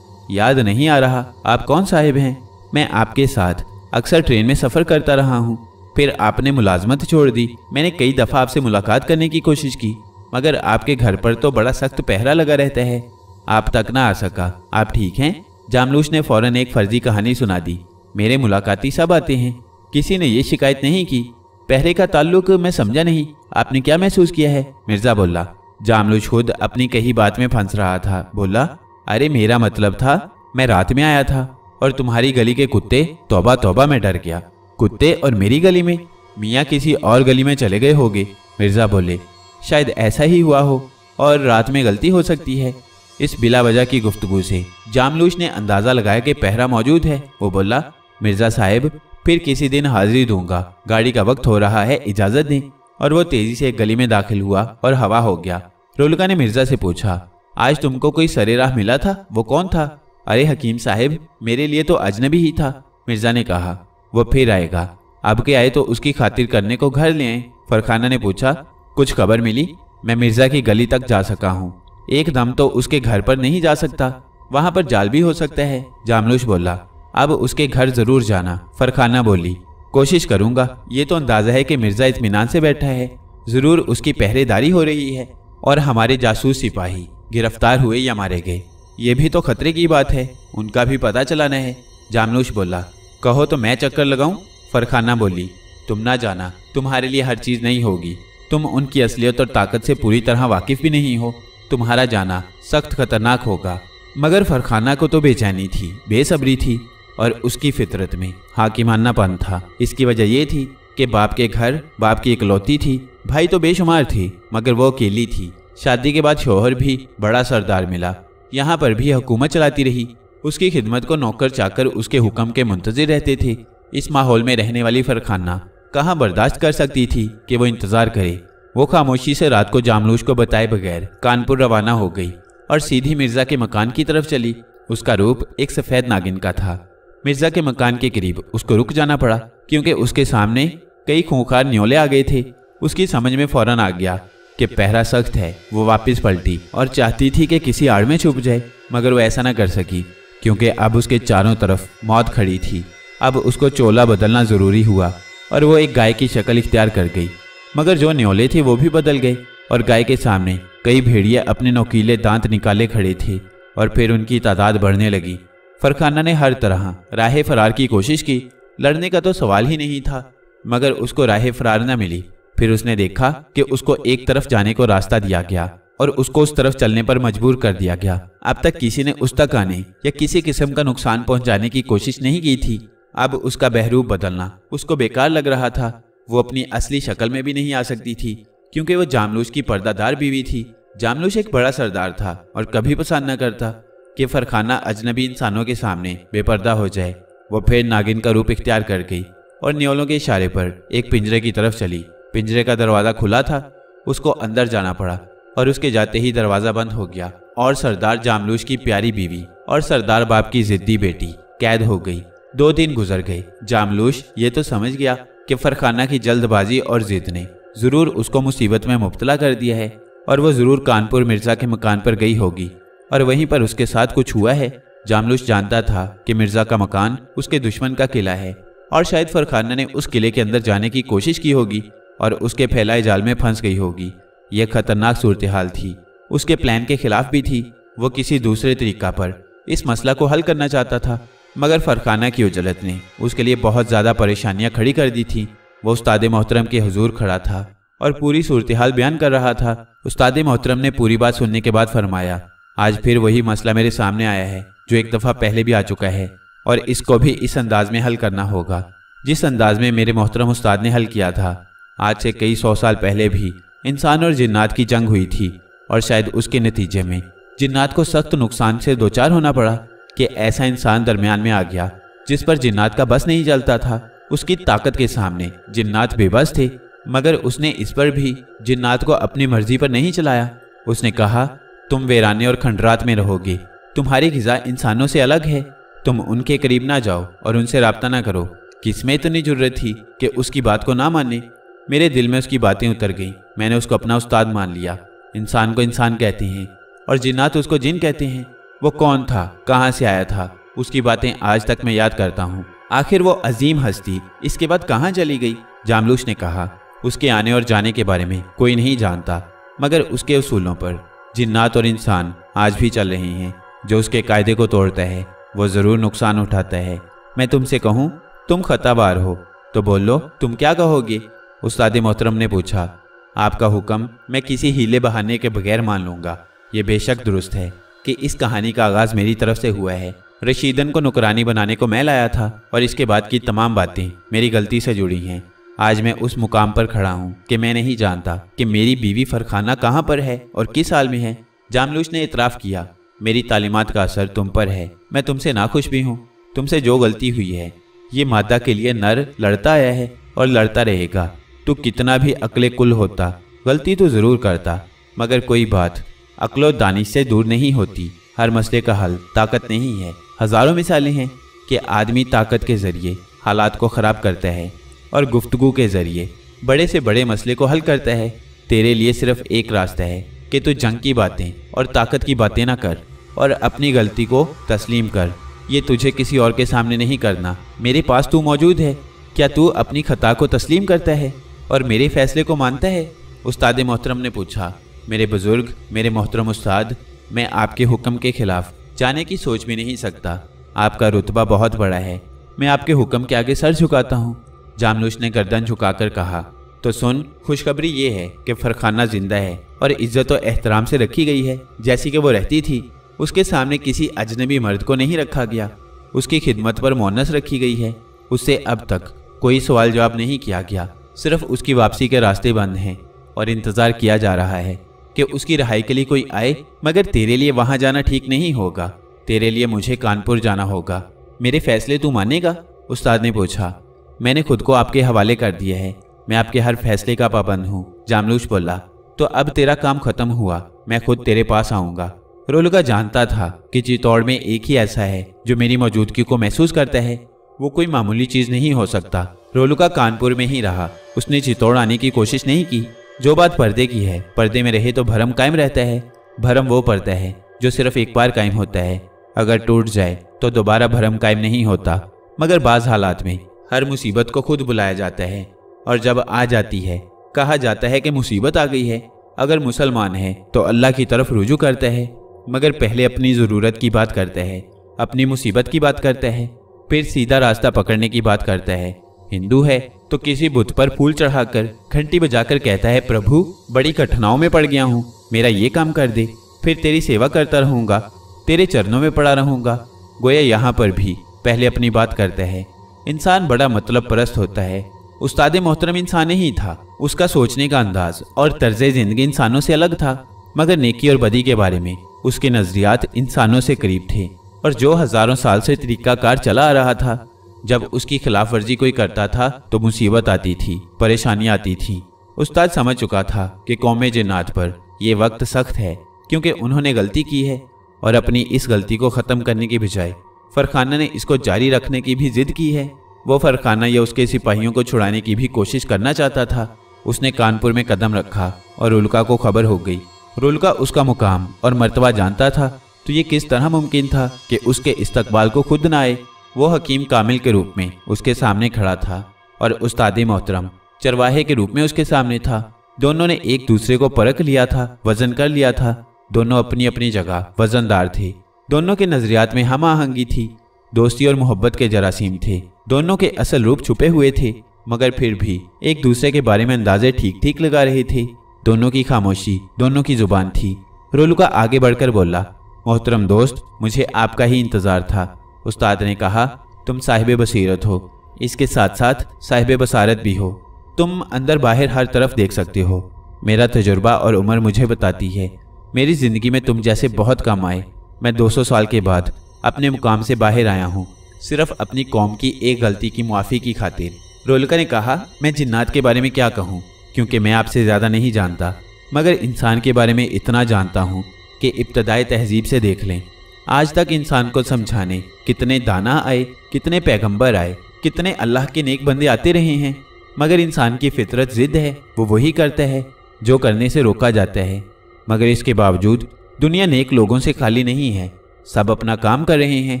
याद नहीं आ रहा, आप कौन साहिब हैं? मैं आपके साथ अक्सर ट्रेन में सफ़र करता रहा हूँ, फिर आपने मुलाजमत छोड़ दी। मैंने कई दफ़ा आपसे मुलाकात करने की कोशिश की, मगर आपके घर पर तो बड़ा सख्त पहरा लगा रहता है, आप तक ना आ सका। आप ठीक हैं? जामलूश ने फौरन एक फर्जी कहानी सुना दी। मेरे मुलाकाती सब आते हैं, किसी ने ये शिकायत नहीं की। पहरे का ताल्लुक मैं समझा नहीं, आपने क्या महसूस किया है? मिर्ज़ा बोला। जामलूश खुद अपनी कही बात में फंस रहा था। बोला, अरे मेरा मतलब था, मैं रात में आया था और तुम्हारी गली के कुत्ते, तौबा तौबा मैं डर गया। कुत्ते और मेरी गली में? मियाँ किसी और गली में चले गए होंगे। मिर्ज़ा बोले, शायद ऐसा ही हुआ हो और रात में गलती हो सकती है। इस बिला वजह की गुफ्तगू से जामलूश ने अंदाज़ा लगाया कि पहरा मौजूद है। वो बोला, मिर्ज़ा साहिब, फिर किसी दिन हाजिरी दूंगा, गाड़ी का वक्त हो रहा है, इजाज़त दें। और वो तेज़ी से एक गली में दाखिल हुआ और हवा हो गया। रोलका ने मिर्ज़ा से पूछा, आज तुमको कोई सरे राह मिला था? वो कौन था? अरे हकीम साहिब, मेरे लिए तो अजनबी ही था। मिर्ज़ा ने कहा, वो फिर आएगा, अब के आए तो उसकी खातिर करने को घर ले आए। फरखाना ने पूछा, कुछ खबर मिली? मैं मिर्ज़ा की गली तक जा सका हूँ, एकदम तो उसके घर पर नहीं जा सकता, वहाँ पर जाल भी हो सकता है। जामलूश बोला, अब उसके घर ज़रूर जाना। फरखाना बोली, कोशिश करूँगा। ये तो अंदाज़ा है कि मिर्ज़ा इत्मीनान से बैठा है, ज़रूर उसकी पहरेदारी हो रही है और हमारे जासूस सिपाही गिरफ्तार हुए या मारे गए, ये भी तो खतरे की बात है, उनका भी पता चलाना है। जामलूश बोला, कहो तो मैं चक्कर लगाऊं? फरखाना बोली, तुम ना जाना, तुम्हारे लिए हर चीज़ नहीं होगी, तुम उनकी असलियत और ताकत से पूरी तरह वाकिफ भी नहीं हो, तुम्हारा जाना सख्त खतरनाक होगा। मगर फरखाना को तो बेचैनी थी, बेसब्री थी और उसकी फितरत में हाकिमानापन था। इसकी वजह यह थी कि बाप के घर बाप की इकलौती थी, भाई तो बेशुमार थे मगर वो अकेली थी। शादी के बाद शौहर भी बड़ा सरदार मिला, यहाँ पर भी हुकूमत चलाती रही, उसकी खिदमत को नौकर चाकर उसके हुक्म के मुंतजिर रहते थे। इस माहौल में रहने वाली फरखाना कहाँ बर्दाश्त कर सकती थी कि वो इंतज़ार करे। वो खामोशी से रात को जामलूश को बताए बगैर कानपुर रवाना हो गई और सीधी मिर्ज़ा के मकान की तरफ चली। उसका रूप एक सफ़ेद नागिन का था। मिर्ज़ा के मकान के करीब उसको रुक जाना पड़ा क्योंकि उसके सामने कई खूंखार न्योले आ गए थे। उसकी समझ में फौरन आ गया कि पहरा सख्त है। वो वापस पलटी और चाहती थी कि किसी आड़ में छुप जाए, मगर वो ऐसा ना कर सकी क्योंकि अब उसके चारों तरफ मौत खड़ी थी। अब उसको चोला बदलना ज़रूरी हुआ और वो एक गाय की शक्ल इख्तियार कर गई, मगर जो न्योले थे वो भी बदल गए और गाय के सामने कई भेड़िए अपने नोकीले दांत निकाले खड़े थे और फिर उनकी तादाद बढ़ने लगी। फरखाना ने हर तरह राह फरार की कोशिश की, लड़ने का तो सवाल ही नहीं था, मगर उसको राह फरार न मिली। फिर उसने देखा कि उसको एक तरफ जाने को रास्ता दिया गया और उसको उस तरफ चलने पर मजबूर कर दिया गया। अब तक किसी ने उस तक आने या किसी किस्म का नुकसान पहुंचाने की कोशिश नहीं की थी। अब उसका बहरूप बदलना उसको बेकार लग रहा था। वो अपनी असली शक्ल में भी नहीं आ सकती थी क्योंकि वो जामलूश की पर्दादार बीवी थी। जामलूश एक बड़ा सरदार था और कभी पसंद न करता कि फरखाना अजनबी इंसानों के सामने बेपर्दा हो जाए। वो फिर नागिन का रूप इख्तियार कर गई और न्योलों के इशारे पर एक पिंजरे की तरफ चली। पिंजरे का दरवाज़ा खुला था, उसको अंदर जाना पड़ा और उसके जाते ही दरवाज़ा बंद हो गया और सरदार जामलूश की प्यारी बीवी और सरदार बाप की जिद्दी बेटी कैद हो गई। 2 दिन गुजर गए। जामलूश ये तो समझ गया कि फरखाना की जल्दबाजी और जिद ने ज़रूर उसको मुसीबत में मुब्तला कर दिया है और वो ज़रूर कानपुर मिर्ज़ा के मकान पर गई होगी और वहीं पर उसके साथ कुछ हुआ है। जामलूश जानता था कि मिर्ज़ा का मकान उसके दुश्मन का किला है और शायद फरखाना ने उस किले के अंदर जाने की कोशिश की होगी और उसके फैलाए जाल में फंस गई होगी। यह खतरनाक सूरत हाल थी, उसके प्लान के खिलाफ भी थी। वो किसी दूसरे तरीका पर इस मसला को हल करना चाहता था, मगर फरखाना की उजलत ने उसके लिए बहुत ज़्यादा परेशानियां खड़ी कर दी थी। वो उस्ताद मोहतरम के हुजूर खड़ा था और पूरी सूरत हाल बयान कर रहा था। उस्ताद मोहतरम ने पूरी बात सुनने के बाद फरमाया, आज फिर वही मसला मेरे सामने आया है जो एक दफ़ा पहले भी आ चुका है और इसको भी इस अंदाज में हल करना होगा जिस अंदाज में मेरे मोहतरम उस्ताद ने हल किया था। आज से कई 100 साल पहले भी इंसान और जिन्नात की जंग हुई थी और शायद उसके नतीजे में जिन्नात को सख्त नुकसान से दो चार होना पड़ा कि ऐसा इंसान दरमियान में आ गया जिस पर जिन्नात का बस नहीं चलता था। उसकी ताकत के सामने जिन्नात बेबस थे, मगर उसने इस पर भी जिन्नात को अपनी मर्जी पर नहीं चलाया। उसने कहा, तुम वीराने और खंडरात में रहोगे, तुम्हारी ग़िज़ा इंसानों से अलग है, तुम उनके करीब ना जाओ और उनसे राब्ता ना करो। किसमें इतनी जुर्रत थी कि उसकी बात को ना माने। मेरे दिल में उसकी बातें उतर गईं। मैंने उसको अपना उस्ताद मान लिया। इंसान को इंसान कहते हैं और जिन्नात उसको जिन कहते हैं। वो कौन था, कहाँ से आया था, उसकी बातें आज तक मैं याद करता हूँ। आखिर वो अजीम हस्ती इसके बाद कहाँ चली गई? जामलूस ने कहा, उसके आने और जाने के बारे में कोई नहीं जानता, मगर उसके उसूलों पर जिन्नात और इंसान आज भी चल रहे हैं। जो उसके कायदे को तोड़ता है वो ज़रूर नुकसान उठाता है। मैं तुमसे कहूँ तुम खताबार हो तो बोलो, तुम क्या कहोगे? उस्ताद मोहतरम ने पूछा। आपका हुक्म मैं किसी हीले बहाने के बगैर मान लूँगा। ये बेशक दुरुस्त है कि इस कहानी का आगाज़ मेरी तरफ से हुआ है। रशीदन को नुकरानी बनाने को मैं लाया था और इसके बाद की तमाम बातें मेरी गलती से जुड़ी हैं। आज मैं उस मुकाम पर खड़ा हूँ कि मैं नहीं जानता कि मेरी बीवी फरखाना कहाँ पर है और किस हाल में है। जामलूस ने इतराफ़ किया, मेरी तालीमात का असर तुम पर है। मैं तुमसे नाखुश भी हूँ। तुमसे जो गलती हुई है, ये मादा के लिए नर लड़ता आया है और लड़ता रहेगा। तू कितना भी अक्ले कुल होता, गलती तो ज़रूर करता, मगर कोई बात अक्लो दानिश से दूर नहीं होती। हर मसले का हल ताकत नहीं है। हज़ारों मिसालें हैं कि आदमी ताकत के ज़रिए हालात को ख़राब करता है और गुफ्तगू के ज़रिए बड़े से बड़े मसले को हल करता है। तेरे लिए सिर्फ एक रास्ता है कि तू जंग की बातें और ताकत की बातें ना कर और अपनी गलती को तस्लीम कर। ये तुझे किसी और के सामने नहीं करना। मेरे पास तू मौजूद है। क्या तू अपनी खता को तस्लीम करता है और मेरे फैसले को मानता है? उस्ताद मोहतरम ने पूछा। मेरे बुजुर्ग, मेरे मोहतरम उस्ताद, मैं आपके हुक्म के खिलाफ जाने की सोच भी नहीं सकता। आपका रुतबा बहुत बड़ा है। मैं आपके हुक्म के आगे सर झुकाता हूँ। जामलूस ने गर्दन झुकाकर कहा, तो सुन, खुशखबरी ये है कि फरखाना जिंदा है और इज्जत और एहतराम से रखी गई है जैसी कि वो रहती थी। उसके सामने किसी अजनबी मर्द को नहीं रखा गया। उसकी खिदमत पर मोनस रखी गई है। उससे अब तक कोई सवाल जवाब नहीं किया गया। सिर्फ उसकी वापसी के रास्ते बंद हैं और इंतज़ार किया जा रहा है कि उसकी रिहाई के लिए कोई आए। मगर तेरे लिए वहाँ जाना ठीक नहीं होगा। तेरे लिए मुझे कानपुर जाना होगा। मेरे फैसले तू मानेगा? उस्ताद ने पूछा। मैंने खुद को आपके हवाले कर दिया है। मैं आपके हर फैसले का पाबंद हूँ। जामलूस बोला। तो अब तेरा काम खत्म हुआ, मैं खुद तेरे पास आऊँगा। रोलुका जानता था कि चित्तौड़ में एक ही ऐसा है जो मेरी मौजूदगी को महसूस करता है। वो कोई मामूली चीज़ नहीं हो सकता। रोलुका कानपुर में ही रहा। उसने चित्तौड़ आने की कोशिश नहीं की। जो बात पर्दे की है, पर्दे में रहे तो भरम कायम रहता है। भरम वो पर्दा है जो सिर्फ एक बार कायम होता है। अगर टूट जाए तो दोबारा भरम कायम नहीं होता। मगर बाज़ हालात में हर मुसीबत को खुद बुलाया जाता है और जब आ जाती है कहा जाता है कि मुसीबत आ गई है। अगर मुसलमान है तो अल्लाह की तरफ रुजू करता है, मगर पहले अपनी ज़रूरत की बात करता है, अपनी मुसीबत की बात करता है, फिर सीधा रास्ता पकड़ने की बात करता है। हिंदू है तो किसी बुत पर फूल चढ़ाकर घंटी बजाकर कहता है, प्रभु बड़ी कठिनाइयों में पड़ गया हूँ, मेरा ये काम कर दे, फिर तेरी सेवा करता रहूँगा, तेरे चरणों में पड़ा रहूँगा। गोया यहाँ पर भी पहले अपनी बात करता है। इंसान बड़ा मतलब परस्त होता है। उस्ताद मोहतरम इंसान ही था। उसका सोचने का अंदाज और तर्ज़े ज़िंदगी इंसानों से अलग था, मगर नेकी और बदी के बारे में उसके नज़रियात इंसानों से करीब थे। और जो हज़ारों साल से तरीक़ाकार चला आ रहा था, जब उसकी खिलाफ वर्जी कोई करता था तो मुसीबत आती थी, परेशानी आती थी। उस्ताद समझ चुका था कि कौम जिन्नात पर यह वक्त सख्त है, क्योंकि उन्होंने गलती की है और अपनी इस गलती को ख़त्म करने की बजाय फरखाना ने इसको जारी रखने की भी जिद की है। वो फरखाना या उसके सिपाहियों को छुड़ाने की भी कोशिश करना चाहता था। उसने कानपुर में कदम रखा और रुलका को खबर हो गई। रुलका उसका मुकाम और मर्तबा जानता था, तो ये किस तरह मुमकिन था कि उसके इस्तकबाल को खुद न आए। वो हकीम कामिल के रूप में उसके सामने खड़ा था और उस्ताद मोहतरम चरवाहे के रूप में उसके सामने था। दोनों ने एक दूसरे को परख लिया था, वजन कर लिया था। दोनों अपनी अपनी जगह वजनदार थे। दोनों के नजरियात में हम आहंगी थी। दोस्ती और मोहब्बत के जरासीम थे। दोनों के असल रूप छुपे हुए थे, मगर फिर भी एक दूसरे के बारे में अंदाजे ठीक ठीक लगा रहे थे। दोनों की खामोशी दोनों की जुबान थी। रुलका आगे बढ़कर बोला, मोहतरम दोस्त, मुझे आपका ही इंतज़ार था। उस्ताद ने कहा, तुम साहिब बसीरत हो, इसके साथ साथ साहिब बसारत भी हो। तुम अंदर बाहर हर तरफ देख सकते हो। मेरा तजुर्बा और उम्र मुझे बताती है मेरी ज़िंदगी में तुम जैसे बहुत कम आए। मैं 200 साल के बाद अपने मुकाम से बाहर आया हूँ, सिर्फ अपनी कौम की एक गलती की मुआफ़ी की खातिर। रुलका ने कहा, मैं जिन्नात के बारे में क्या कहूँ, क्योंकि मैं आपसे ज़्यादा नहीं जानता, मगर इंसान के बारे में इतना जानता हूँ कि इब्तदाई तहजीब से देख लें। आज तक इंसान को समझाने कितने दाना आए, कितने पैगंबर आए, कितने अल्लाह के नेक बंदे आते रहे हैं, मगर इंसान की फितरत ज़िद है, वो वही करता है। जो करने से रोका जाता है, मगर इसके बावजूद दुनिया नेक लोगों से खाली नहीं है। सब अपना काम कर रहे हैं,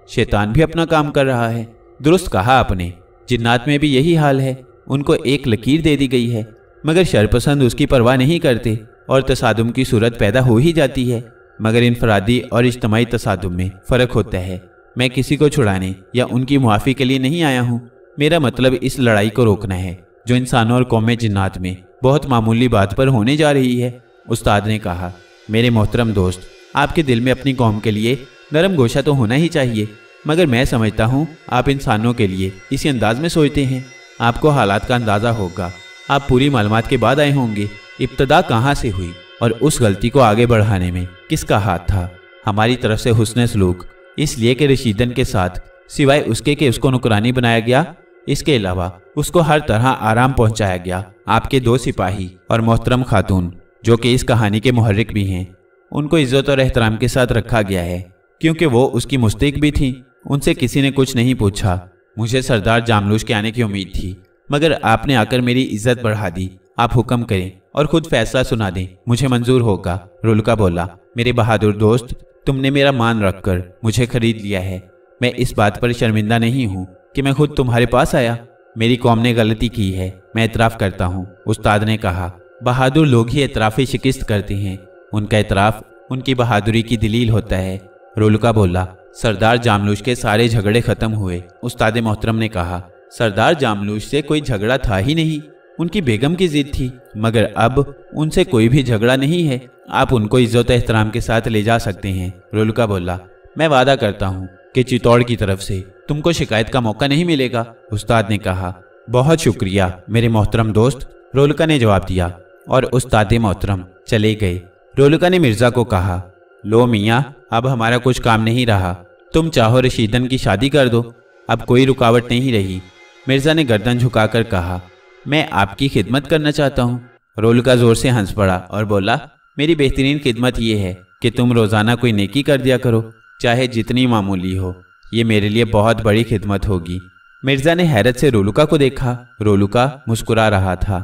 शैतान भी अपना काम कर रहा है। दुरुस्त कहा आपने, जिन्नात में भी यही हाल है। उनको एक लकीर दे दी गई है, मगर शरपसंद उसकी परवाह नहीं करते और तसादुम की सूरत पैदा हो ही जाती है। मगर इनफरादी और इज्तमाई तसादुम में फ़र्क होता है। मैं किसी को छुड़ाने या उनकी मुआफ़ी के लिए नहीं आया हूँ। मेरा मतलब इस लड़ाई को रोकना है जो इंसानों और कौम जिन्नात में बहुत मामूली बात पर होने जा रही है। उस्ताद ने कहा, मेरे मोहतरम दोस्त, आपके दिल में अपनी कौम के लिए नरम गोशा तो होना ही चाहिए, मगर मैं समझता हूँ आप इंसानों के लिए इसी अंदाज में सोचते हैं। आपको हालात का अंदाज़ा होगा। आप पूरी मालूमात के बाद आए होंगे। इब्तदा कहाँ से हुई और उस गलती को आगे बढ़ाने में किसका हाथ था? हमारी तरफ से हुस्न सलूक, इसलिए कि रशीदन के साथ सिवाय उसके कि उसको नुकरानी बनाया गया, इसके अलावा उसको हर तरह आराम पहुंचाया गया। आपके 2 सिपाही और मोहतरम खातून, जो कि इस कहानी के मुहर्रिक भी हैं, उनको इज्जत और एहतराम के साथ रखा गया है, क्योंकि वो उसकी मुस्तक भी थी। उनसे किसी ने कुछ नहीं पूछा। मुझे सरदार जामलूश के आने की उम्मीद थी, मगर आपने आकर मेरी इज्जत बढ़ा दी। आप हुक्म करें और खुद फैसला सुना दें, मुझे मंजूर होगा। रुलका बोला, मेरे बहादुर दोस्त, तुमने मेरा मान रखकर मुझे खरीद लिया है। मैं इस बात पर शर्मिंदा नहीं हूँ कि मैं खुद तुम्हारे पास आया। मेरी कौम ने गलती की है, मैं एतराफ़ करता हूँ। उस्ताद ने कहा, बहादुर लोग ही एतराफ़ी शिकस्त करते हैं। उनका एतराफ़ उनकी बहादुरी की दलील होता है। रुलका बोला, सरदार जामलूश के सारे झगड़े ख़त्म हुए। उस्ताद मोहतरम ने कहा, सरदार जामलूश से कोई झगड़ा था ही नहीं, उनकी बेगम की जिद थी, मगर अब उनसे कोई भी झगड़ा नहीं है। आप उनको इज्जत एहतराम के साथ ले जा सकते हैं। रुलका बोला, मैं वादा करता हूँ कि चित्तौड़ की तरफ से तुमको शिकायत का मौका नहीं मिलेगा। उस्ताद ने कहा, बहुत शुक्रिया मेरे मोहतरम दोस्त, रुलका ने जवाब दिया और उस्ताद मोहतरम चले गए। रुलका ने मिर्ज़ा को कहा, लो मियाँ, अब हमारा कुछ काम नहीं रहा। तुम चाहो रशीदन की शादी कर दो, अब कोई रुकावट नहीं रही। मिर्ज़ा ने गर्दन झुकाकर कहा, मैं आपकी खिदमत करना चाहता हूँ। रुलका ज़ोर से हंस पड़ा और बोला, मेरी बेहतरीन खिदमत ये है कि तुम रोज़ाना कोई नेकी कर दिया करो, चाहे जितनी मामूली हो। ये मेरे लिए बहुत बड़ी खिदमत होगी। मिर्ज़ा ने हैरत से रुलका को देखा। रुलका मुस्कुरा रहा था।